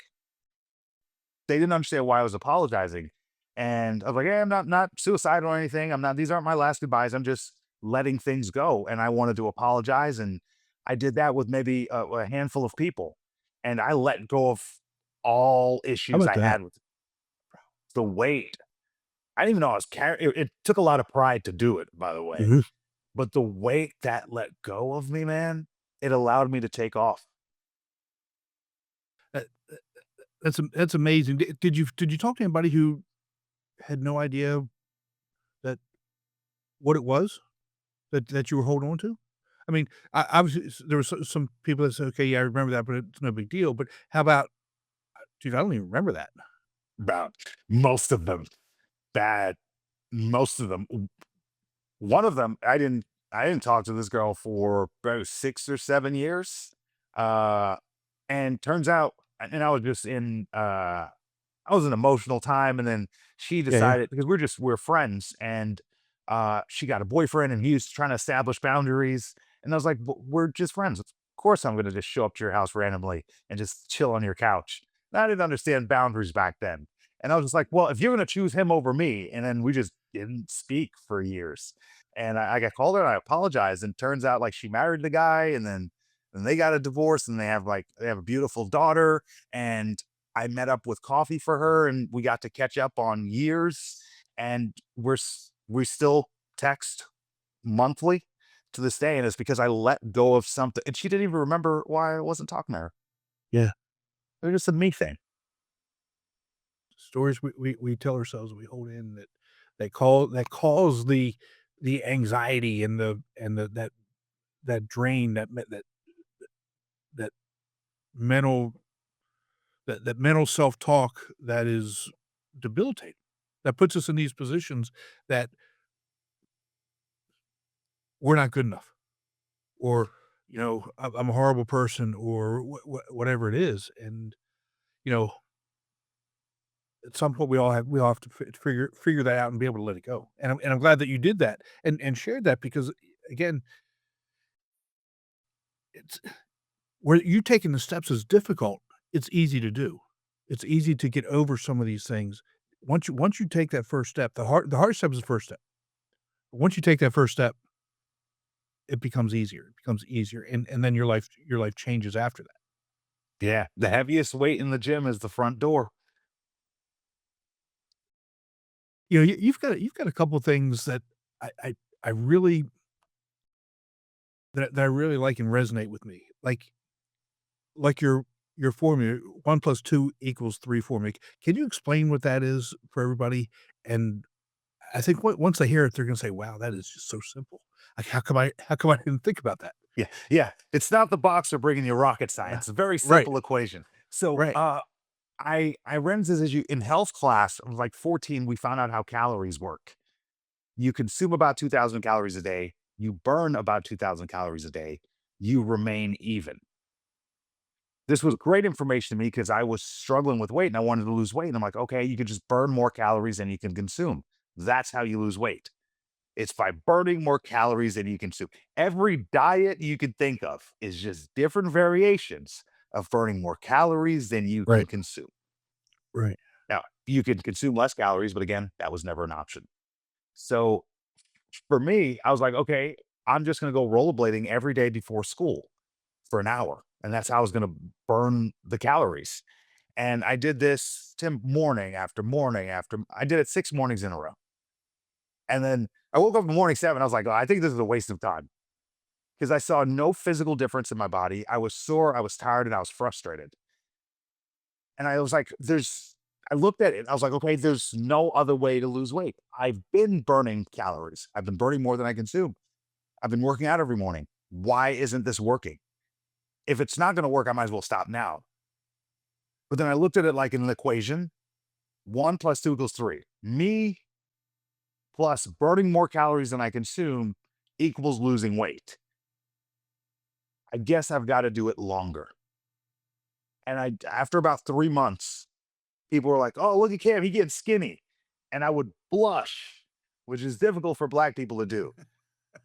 [SPEAKER 2] they didn't understand why I was apologizing. And I was like, "Hey, I'm not suicidal or anything. I'm not. These aren't my last goodbyes. I'm just letting things go." And I wanted to apologize, and I did that with maybe a handful of people, and I let go of all
[SPEAKER 1] How
[SPEAKER 2] issues
[SPEAKER 1] about
[SPEAKER 2] I
[SPEAKER 1] that?
[SPEAKER 2] had with the weight. I didn't even know I was carrying. It took a lot of pride to do it, by the way.
[SPEAKER 1] Mhm.
[SPEAKER 2] But the weight that let go of me, man, it allowed me to take off.
[SPEAKER 1] That that's amazing. Did you talk to anybody who had no idea that what it was that you were holding on to? I mean, obviously, there were some people that said, "Okay, yeah, I remember that, but it's no big deal." But how about, dude? I don't even remember that.
[SPEAKER 2] About most of them bad. Most of them. One of them, I didn't talk to this girl for about 6 or 7 years, uh, and turns out and I was just in, I was an emotional time, and then she
[SPEAKER 1] Yeah, yeah.
[SPEAKER 2] decided because we're friends, and, she got a boyfriend, and he was trying to establish boundaries, and I was like, "But we're just friends. Of course I'm gonna just show up to your house randomly and just chill on your couch." And I didn't understand boundaries back then, and I was just like, "Well, if you're gonna choose him over me," and then we just didn't speak for years, and I got called her, and I apologized, and turns out, like, she married the guy, and then they got a divorce, and they have a beautiful daughter, and I met up with coffee for her and we got to catch up on years and we still text monthly to this day. And it's because I let go of something. And she didn't even remember why I wasn't talking to her.
[SPEAKER 1] Yeah.
[SPEAKER 2] It was just a me thing.
[SPEAKER 1] Stories we tell ourselves, we hold in that cause the anxiety and that drain, that mental that mental self-talk that is debilitating, that puts us in these positions that we're not good enough, or, I'm a horrible person, or whatever it is, and, you know, at some point, we all have to figure that out and be able to let it go, and I'm glad that you did that and shared that because, again, it's where you taking the steps is difficult, it's easy to do. It's easy to get over some of these things. Once you take that first step, the hard step is the first step. Once you take that first step, it becomes easier, and then your life changes after that.
[SPEAKER 2] Yeah. The heaviest weight in the gym is the front door.
[SPEAKER 1] You've got a couple things that I I I really that I really like and resonate with me, like your formula, 1 plus 2 equals 3 formula. Can you explain what that is for everybody? And I think once they hear it, they're gonna say, "Wow, that is just so simple. Like, how come I didn't think about that?"
[SPEAKER 2] Yeah. Yeah. It's not the boxer bringing you rocket
[SPEAKER 1] Yeah.
[SPEAKER 2] science. It's a very
[SPEAKER 1] Right,
[SPEAKER 2] simple equation. So,
[SPEAKER 1] right.
[SPEAKER 2] I ran into this issue in health class. I was like 14. We found out how calories work. You consume about 2,000 calories a day. You burn about 2,000 calories a day. You remain even. This was great information to me because I was struggling with weight and I wanted to lose weight. And I'm like, okay, you can just burn more calories than you can consume. That's how you lose weight. It's by burning more calories than you consume. Every diet you can think of is just different variations of burning more calories than you can
[SPEAKER 1] Right,
[SPEAKER 2] consume.
[SPEAKER 1] right.
[SPEAKER 2] Now, you can consume less calories, but again, that was never an option. So for me, I was like, okay, I'm just going to go rollerblading every day before school for an hour. And that's how I was going to burn the calories. And I did this morning after morning after I did it 6 mornings in a row. And then I woke up in morning 7. I was like, oh, I think this is a waste of time because I saw no physical difference in my body. I was sore, I was tired, and I was frustrated. And I was like, I looked at it. I was like, okay, there's no other way to lose weight. I've been burning calories. I've been burning more than I consume. I've been working out every morning. Why isn't this working? If it's not going to work, I might as well stop now. But then I looked at it like an equation. 1 plus 2 equals 3. Me plus burning more calories than I consume equals losing weight. I guess I've got to do it longer. And after about 3 months, people were like, "Oh, look at Cam, he getting skinny." And I would blush, which is difficult for Black people to do.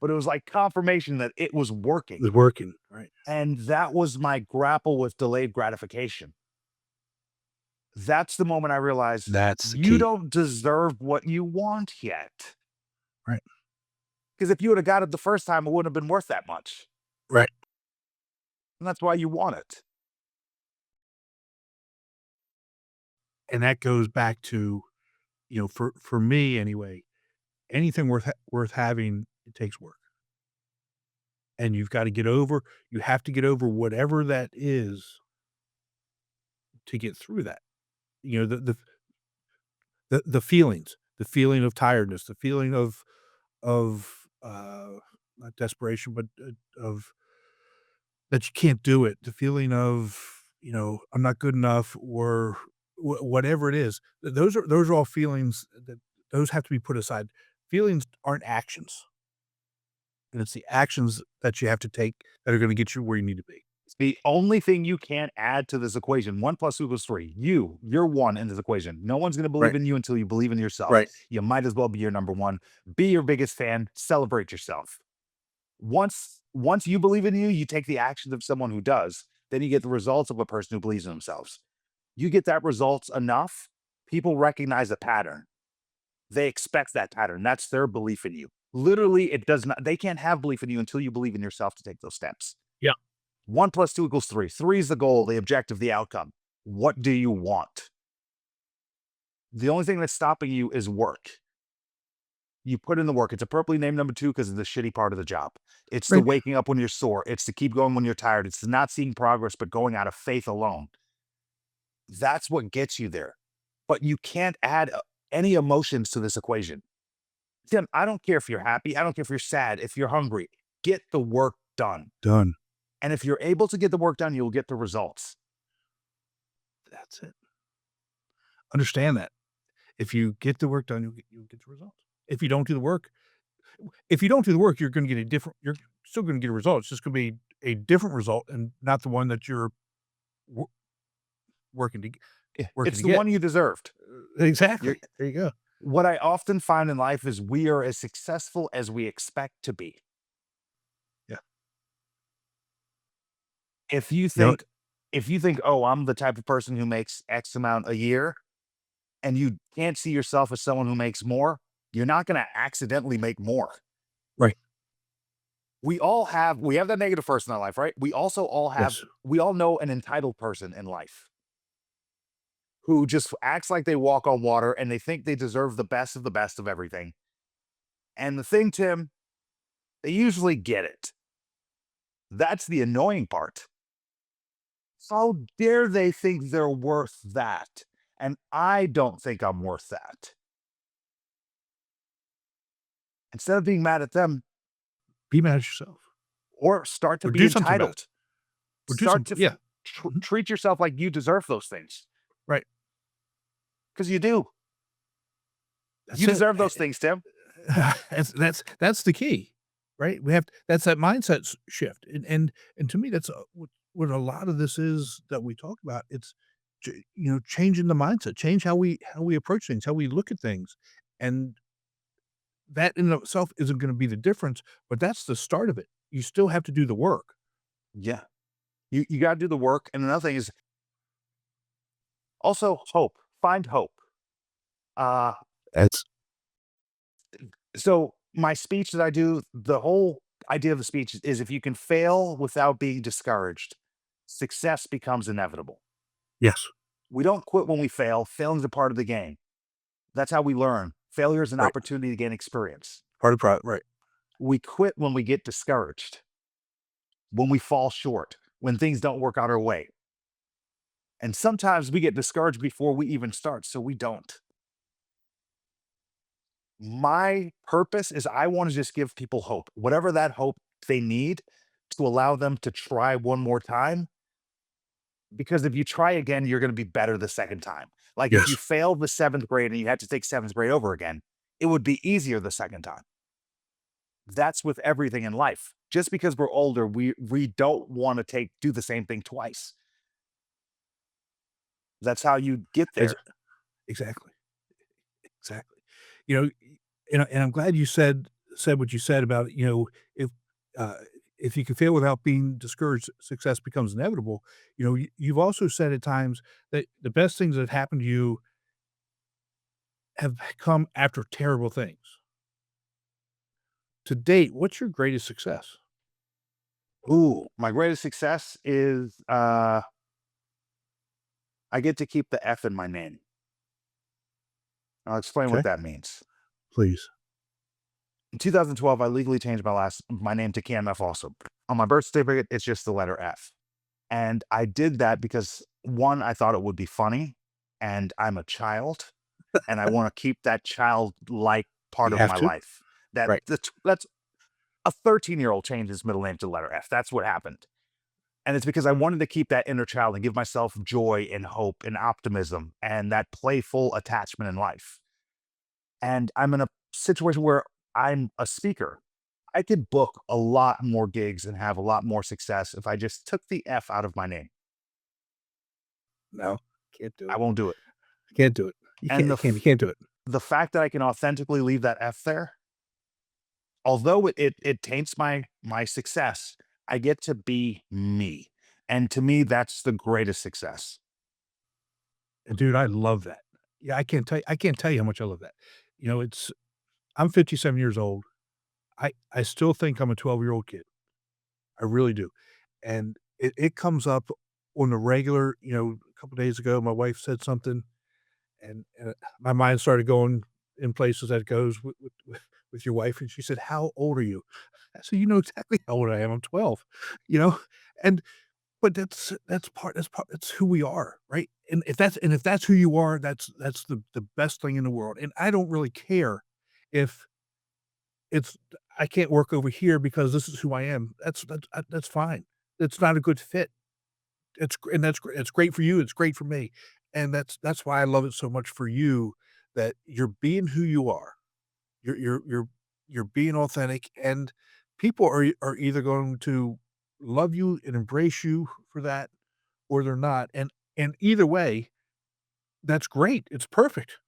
[SPEAKER 2] But it was like confirmation that it was working.
[SPEAKER 1] It's working, right?
[SPEAKER 2] And that was my grapple with delayed gratification. That's the moment I realized
[SPEAKER 1] That's the
[SPEAKER 2] you
[SPEAKER 1] key.
[SPEAKER 2] don't deserve what you want yet.
[SPEAKER 1] Right.
[SPEAKER 2] Because if you would have got it the first time, it wouldn't have been worth that much.
[SPEAKER 1] Right.
[SPEAKER 2] And that's why you want it.
[SPEAKER 1] And that goes back to, for me anyway, anything worth having, it takes work. And you have to get over whatever that is to get through that. You know, the feelings, the feeling of tiredness, the feeling of not desperation, but of that you can't do it, the feeling of, I'm not good enough or whatever it is. Those are all feelings that those have to be put aside. Feelings aren't actions. And it's the actions that you have to take that are gonna get you where you need to be.
[SPEAKER 2] It's the only thing you can't add to this equation. 1 plus 2 equals 3. You're one in this equation. No one's going to believe
[SPEAKER 1] Right.
[SPEAKER 2] in you until you believe in yourself.
[SPEAKER 1] Right.
[SPEAKER 2] You might as well be your number one. Be your biggest fan. Celebrate yourself. Once you believe in you, you take the actions of someone who does. Then you get the results of a person who believes in themselves. You get that results enough, people recognize a pattern. They expect that pattern. That's their belief in you. Literally, it does not, they can't have belief in you until you believe in yourself to take those steps.
[SPEAKER 1] Yeah.
[SPEAKER 2] 1 plus 2 equals 3. 3 is the goal, the objective, the outcome. What do you want? The only thing that's stopping you is work. You put in the work. It's appropriately named number 2 because it's the shitty part of the job. It's the
[SPEAKER 1] Right.
[SPEAKER 2] waking up when you're sore. It's to keep going when you're tired. It's the not seeing progress, but going out of faith alone. That's what gets you there. But you can't add any emotions to this equation. Tim, I don't care if you're happy. I don't care if you're sad, if you're hungry. Get the work done.
[SPEAKER 1] Done.
[SPEAKER 2] And if you're able to get the work done, you'll get the results.
[SPEAKER 1] That's it. Understand that. If you get the work done, you'll get the results. If you don't do the work, you're gonna get you're still gonna get a result. It's just gonna be a different result and not the one that you're wo working to working
[SPEAKER 2] It's
[SPEAKER 1] to
[SPEAKER 2] the
[SPEAKER 1] get.
[SPEAKER 2] one you deserved.
[SPEAKER 1] Exactly.
[SPEAKER 2] You're-
[SPEAKER 1] There you go.
[SPEAKER 2] What I often find in life is we are as successful as we expect to be.
[SPEAKER 1] Yeah.
[SPEAKER 2] If you
[SPEAKER 1] You know
[SPEAKER 2] think, oh, I'm the type of person who makes X amount a year, and you can't see yourself as someone who makes more, you're not going to accidentally make more.
[SPEAKER 1] Right.
[SPEAKER 2] We have that negative person in our life, right? We also all
[SPEAKER 1] Yes.
[SPEAKER 2] we all know an entitled person in life who just acts like they walk on water and they think they deserve the best of everything. And the thing, Tim, they usually get it. That's the annoying part. How dare they think they're worth that? And I don't think I'm worth that. Instead of being mad at them,
[SPEAKER 1] Be mad at yourself.
[SPEAKER 2] or start to
[SPEAKER 1] Or
[SPEAKER 2] be
[SPEAKER 1] do something about
[SPEAKER 2] entitled.
[SPEAKER 1] it. Or do
[SPEAKER 2] Start
[SPEAKER 1] something.
[SPEAKER 2] to
[SPEAKER 1] Yeah. Mhm.
[SPEAKER 2] treat yourself like you deserve those things.
[SPEAKER 1] Right.
[SPEAKER 2] Because you do.
[SPEAKER 1] That's
[SPEAKER 2] You
[SPEAKER 1] it.
[SPEAKER 2] deserve those things, Tim.
[SPEAKER 1] That's the key, right? That's that mindset shift. And to me, that's what a lot of this is that we talk about. It's changing the mindset, change how we approach things, how we look at things. And that in of itself isn't gonna be the difference, but that's the start of it. You still have to do the work.
[SPEAKER 2] Yeah. You got to do the work. And another thing is also hope. Find hope. Uh,
[SPEAKER 1] That's
[SPEAKER 2] so my speech that I do, the whole idea of the speech is if you can fail without being discouraged, success becomes inevitable.
[SPEAKER 1] yes.
[SPEAKER 2] We don't quit when we fail. Failing is a part of the game. That's how we learn. Failure is an
[SPEAKER 1] Right.
[SPEAKER 2] opportunity to gain experience.
[SPEAKER 1] Part of the right.
[SPEAKER 2] We quit when we get discouraged, when we fall short, when things don't work out our way. And sometimes we get discouraged before we even start, so we don't. My purpose is I want to just give people hope, whatever that hope they need. to allow them to try one more time, because if you try again, you're going to be better the second time. Like if you
[SPEAKER 1] Yes.
[SPEAKER 2] failed the seventh grade and you had to take seventh grade over again, it would be easier the second time. That's with everything in life. Just because we're older, we don't want to do the same thing twice. That's how you get
[SPEAKER 1] Ex
[SPEAKER 2] there.
[SPEAKER 1] exactly, exactly. You know, and I'm glad you said what you said about, uh, if you can fail without being discouraged, success becomes inevitable. You've also said at times that the best things that happened to you have come after terrible things. To date, what's your greatest success?
[SPEAKER 2] Ooh, my greatest success is I get to keep the F in my name. I'll explain what
[SPEAKER 1] Okay,
[SPEAKER 2] that means.
[SPEAKER 1] please.
[SPEAKER 2] In 2012, I legally changed my name to KMF also. On my birth certificate, it's just the letter F. And I did that because one, I thought it would be funny, and I'm a child, and I want to keep that childlike part
[SPEAKER 1] You
[SPEAKER 2] of
[SPEAKER 1] have
[SPEAKER 2] my
[SPEAKER 1] to.
[SPEAKER 2] life. That
[SPEAKER 1] Right.
[SPEAKER 2] that's a 13-year-old changed his middle name to letter F. That's what happened. And it's because I wanted to keep that inner child and give myself joy and hope and optimism and that playful attachment in life. And I'm in a situation where I'm a speaker. I could book a lot more gigs and have a lot more success if I just took the F out of my name.
[SPEAKER 1] No, can't do
[SPEAKER 2] I
[SPEAKER 1] it.
[SPEAKER 2] won't do it.
[SPEAKER 1] Can't do it. You
[SPEAKER 2] And
[SPEAKER 1] can't you can't you can't do it.
[SPEAKER 2] the fact that I can authentically leave that F there, although it taints my success, I get to be me. And to me, that's the greatest success.
[SPEAKER 1] And dude, I love that. Yeah, I can't tell you how much I love that. It's I'm 57 years old. I still think I'm a 12-year-old kid. I really do. And it comes up on the regular, a couple days ago, my wife said something and my mind started going in places that it goes with your wife, and she said, "How old are you?" I said, "You know exactly how old I am. I'm 12." You know? And but that's who we are, right? And if that's who you are, that's the best thing in the world. And I don't really care if it's I can't work over here because this is who I am. That's fine. It's not a good fit. It's great for you, it's great for me, and that's why I love it so much for you that you're being who you are. You're being authentic, and people are either going to love you and embrace you for that, or they're not, and either way, that's great, it's perfect.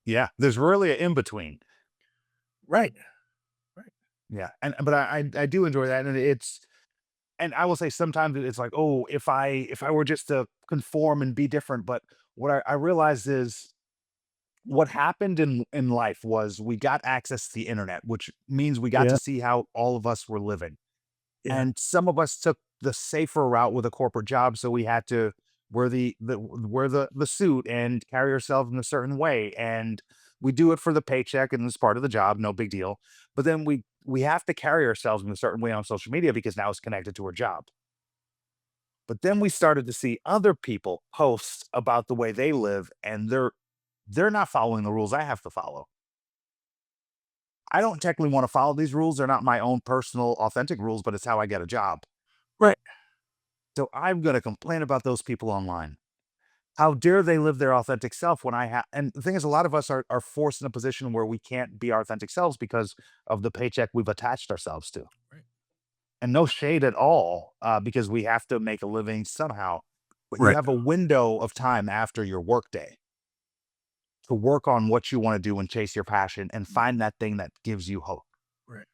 [SPEAKER 2] Yeah. There's really an in between.
[SPEAKER 1] Right, right.
[SPEAKER 2] Yeah. And but I do enjoy that. And I will say sometimes it's like, oh, if I were just to conform and be different. But what I realized is what happened in life was we got access to the internet, which means we got
[SPEAKER 1] Yeah,
[SPEAKER 2] to see how all of us were living.
[SPEAKER 1] yeah,
[SPEAKER 2] And some of us took the safer route with a corporate job, so we had to wear the suit and carry ourselves in a certain way, and we do it for the paycheck and it's part of the job, no big deal. But then we have to carry ourselves in a certain way on social media because now it's connected to our job. But then we started to see other people post about the way they live, and they're not following the rules I have to follow. I don't technically want to follow these rules. They're not my own personal authentic rules, but it's how I get a job.
[SPEAKER 1] right,
[SPEAKER 2] So I'm going to complain about those people online. How dare they live their authentic self when I have? And the thing is, a lot of us are forced in a position where we can't be our authentic selves because of the paycheck we've attached ourselves to.
[SPEAKER 1] right,
[SPEAKER 2] And no shade at all, because we have to make a living somehow. But you
[SPEAKER 1] right,
[SPEAKER 2] have a window of time after your workday to work on what you want to do and chase your passion and find that thing that gives you hope.
[SPEAKER 1] right.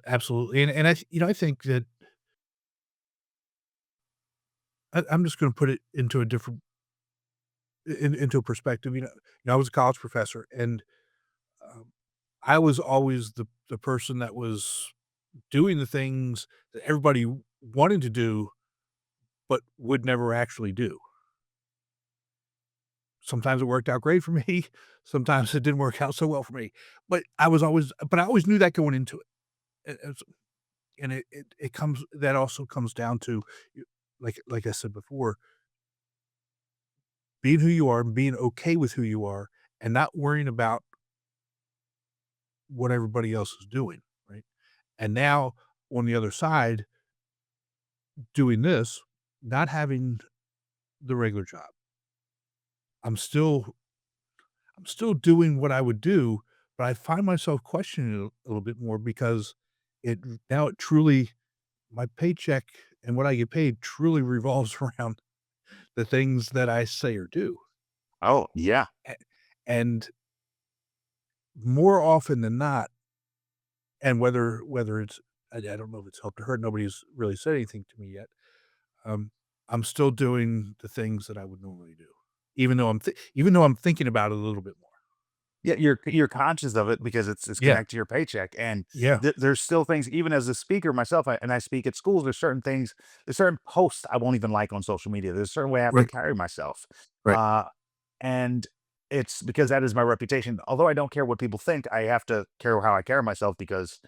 [SPEAKER 1] Absolutely, and I think that I'm just gonna put it into a different into a perspective. I was a college professor, and um, I was always the person that was doing the things that everybody wanted to do, but would never actually do. Sometimes it worked out great for me. Sometimes it didn't work out so well for me. But I always knew that going into it. And it comes that also comes down to, like I said before, being who you are and being okay with who you are and not worrying about what everybody else is doing, right? And now on the other side, doing this, not having the regular job. I'm still I'm still doing what I would do, but I find myself questioning it a little bit more because it now it truly my paycheck and what I get paid truly revolves around the things that I say or do.
[SPEAKER 2] Oh, yeah.
[SPEAKER 1] A and more often than not, and whether it's I don't know if it's helped or hurt, nobody's really said anything to me yet. Um, I'm still doing the things that I would normally do, even though I'm thinking about it a little bit more.
[SPEAKER 2] Yeah, you're conscious of it because it's
[SPEAKER 1] Yeah,
[SPEAKER 2] connected to your paycheck, and
[SPEAKER 1] yeah,
[SPEAKER 2] there's still things. Even as a speaker myself, and I speak at schools. There's certain things, there's certain posts I won't even like on social media. There's a certain way I have to
[SPEAKER 1] right,
[SPEAKER 2] carry myself,
[SPEAKER 1] right.
[SPEAKER 2] uh, and it's because that is my reputation. Although I don't care what people think, I have to care how I carry myself because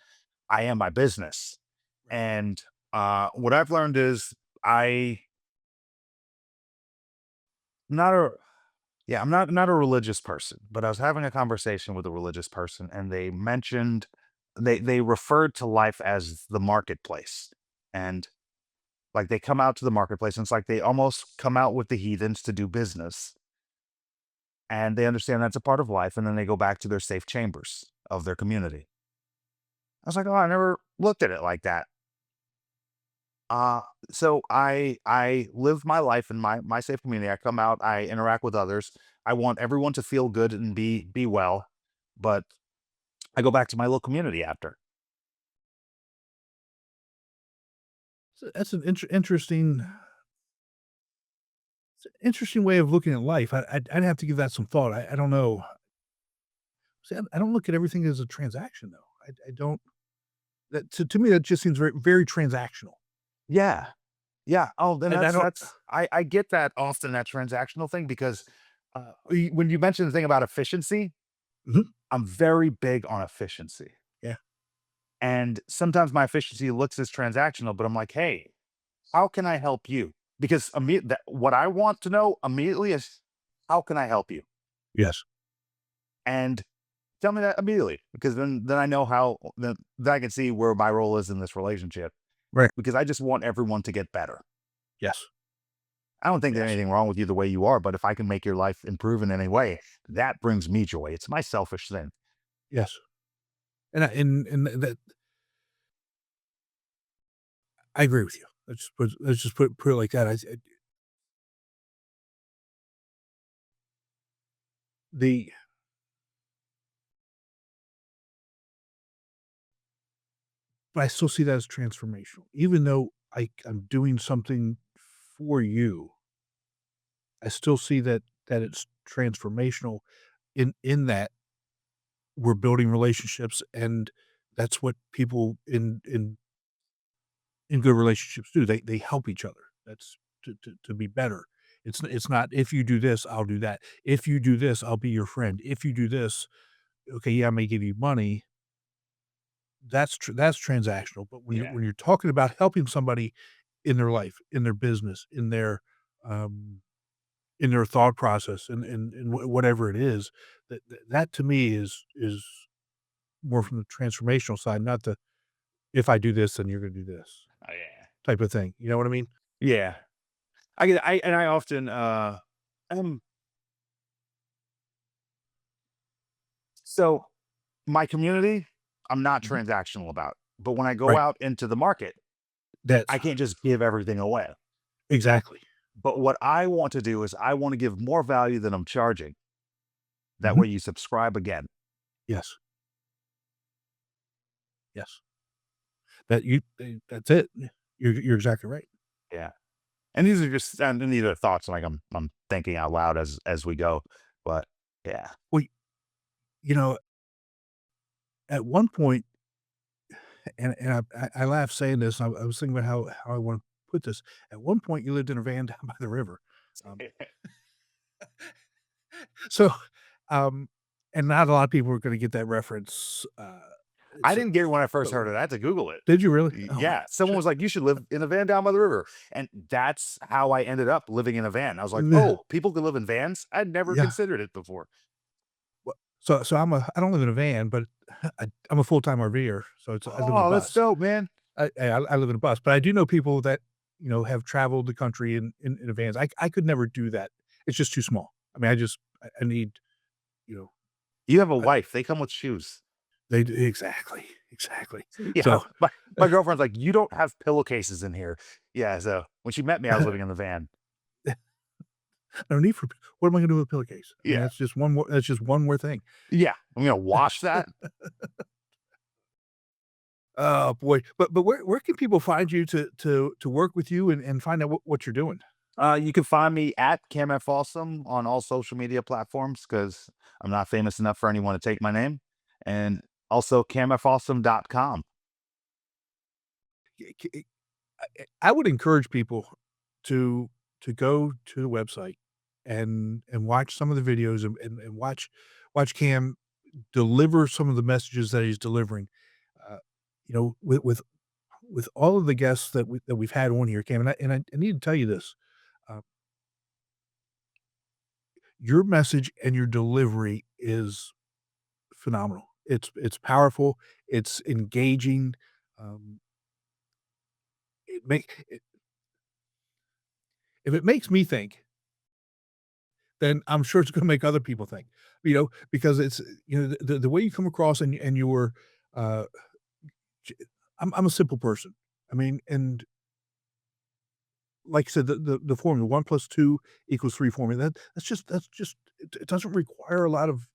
[SPEAKER 2] I am my business.
[SPEAKER 1] Right.
[SPEAKER 2] And what I've learned is I not a yeah, I'm not a religious person, but I was having a conversation with a religious person, and they mentioned they referred to life as the marketplace. And like they come out to the marketplace, and it's like they almost come out with the heathens to do business. And they understand that's a part of life, and then they go back to their safe chambers of their community. I was like, "Oh, I never looked at it like that." Uh, so I live my life in my safe community. I come out, I interact with others. I want everyone to feel good and be well, but I go back to my little community after.
[SPEAKER 1] So that's an interesting way of looking at life. I'd have to give that some thought. I don't know. See, I don't look at everything as a transaction though. I don't. That to me that just seems very transactional,
[SPEAKER 2] Yeah. Yeah. Oh, then
[SPEAKER 1] and I don't.
[SPEAKER 2] I get that often, that transactional thing, because when you mentioned the thing about efficiency,
[SPEAKER 1] Mhm.
[SPEAKER 2] I'm very big on efficiency.
[SPEAKER 1] Yeah.
[SPEAKER 2] And sometimes my efficiency looks as transactional, but I'm like, hey, how can I help you? Because what I want to know immediately is, how can I help you?
[SPEAKER 1] Yes.
[SPEAKER 2] And tell me that immediately, because then I know then I can see where my role is in this relationship.
[SPEAKER 1] Right.
[SPEAKER 2] Because I just want everyone to get better.
[SPEAKER 1] Yes.
[SPEAKER 2] I don't think there's
[SPEAKER 1] Yes.
[SPEAKER 2] anything wrong with you the way you are, but if I can make your life improve in any way, that brings me joy. It's my selfish thing.
[SPEAKER 1] Yes. And that I agree with you. Let's just put it like that. The but I still see that as transformational, even though I'm doing something for you. I still see that it's transformational in that we're building relationships, and that's what people in good relationships do. They help each other. That's to be better. It's not if you do this, I'll do that. If you do this, I'll be your friend. If you do this, okay, yeah, I may give you money. That's transactional. But
[SPEAKER 2] Yeah.
[SPEAKER 1] when you're talking about helping somebody in their life, in their business, um, in their thought process, and whatever it is, that to me is more from the transformational side, not the if I do this, then you're going to do this
[SPEAKER 2] Oh, yeah.
[SPEAKER 1] type of thing. You know what I mean?
[SPEAKER 2] Yeah. I often um so my community, I'm not
[SPEAKER 1] Mhm.
[SPEAKER 2] transactional about. But when I go
[SPEAKER 1] Right.
[SPEAKER 2] out into the market,
[SPEAKER 1] That's
[SPEAKER 2] I can't just give everything away.
[SPEAKER 1] exactly.
[SPEAKER 2] But what I want to do is I want to give more value than I'm charging. That
[SPEAKER 1] Mhm.
[SPEAKER 2] way you subscribe again.
[SPEAKER 1] Yes. Yes. That's it. You're exactly right.
[SPEAKER 2] Yeah. And these are just and these are thoughts like I'm thinking out loud as we go. But yeah.
[SPEAKER 1] Well, you know, at one point, and I laugh saying this. I was thinking about how I want to put this. At one point, you lived in a van down by the river. Um, so, um, and not a lot of people are going to get that reference.
[SPEAKER 2] I
[SPEAKER 1] It's
[SPEAKER 2] didn't get it when I first
[SPEAKER 1] but
[SPEAKER 2] heard it. I had to Google it.
[SPEAKER 1] did you really? Oh wow!
[SPEAKER 2] Yeah, someone was like, "You should live in a van down by the river," and that's how I ended up living in a van. I was like,
[SPEAKER 1] Yeah.
[SPEAKER 2] "Oh, people can live in vans." I'd never
[SPEAKER 1] Yeah.
[SPEAKER 2] considered it before.
[SPEAKER 1] So I don't live in a van, but I'm a full-time RVer, so I live in a
[SPEAKER 2] Oh, that's
[SPEAKER 1] bus.
[SPEAKER 2] dope, man.
[SPEAKER 1] I live in a bus, but I do know people that, have traveled the country in a vans. I could never do that. It's just too small. I mean, I need, you know,
[SPEAKER 2] You have a
[SPEAKER 1] I
[SPEAKER 2] wife. They come with shoes.
[SPEAKER 1] they do exactly, exactly.
[SPEAKER 2] Yeah.
[SPEAKER 1] So,
[SPEAKER 2] My girlfriend's like, you don't have pillowcases in here. Yeah. So when she met me, I was living in the van.
[SPEAKER 1] no need for what am I gonna do with a pillowcase? I mean,
[SPEAKER 2] Yeah.
[SPEAKER 1] that's just one more thing.
[SPEAKER 2] Yeah. I'm gonna wash that.
[SPEAKER 1] Oh, boy. But where can people find you to work with you and find out what you're doing?
[SPEAKER 2] You can find me at CamF Awesome on all social media platforms because I'm not famous enough for anyone to take my name. And also camfawesome.com.
[SPEAKER 1] C c I would encourage people to go to the website and watch some of the videos and watch Cam deliver some of the messages that he's delivering. Uh, with all of the guests that we've had on here, Cam, and I need to tell you this, uh, your message and your delivery is phenomenal. It's powerful, it's engaging, um, it make it if it makes me think, then I'm sure it's gonna make other people think, because it's, the way you come across and your, uh, j I'm a simple person. I mean, and like I said, the formula 1 plus 2 equals 3 formula, that's just it doesn't require a lot of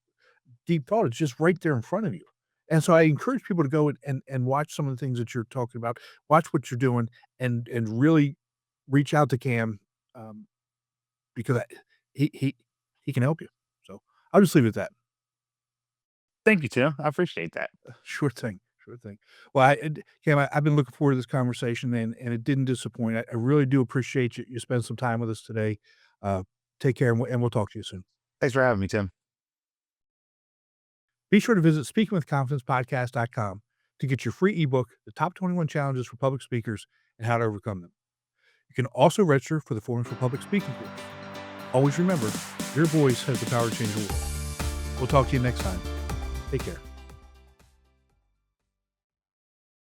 [SPEAKER 1] deep thought, it's just right there in front of you. And so I encourage people to go and watch some of the things that you're talking about, watch what you're doing, and really reach out to Cam, um, because he can help you. So, I'll just leave it at that.
[SPEAKER 2] Thank you, Tim. I appreciate that.
[SPEAKER 1] Sure thing, sure thing. Well, Cam, I've been looking forward to this conversation, and it didn't disappoint. I really do appreciate you spending some time with us today. Uh, take care, and we'll talk to you soon.
[SPEAKER 2] Thanks for having me, Tim.
[SPEAKER 1] Be sure to visit speakingwithconfidencepodcast.com to get your free ebook, The Top 21 Challenges for Public Speakers and How to Overcome Them. You can also register for the Forum for Public Speaking course. Always remember, your voice has the power to change the world. We'll talk to you next time. Take care.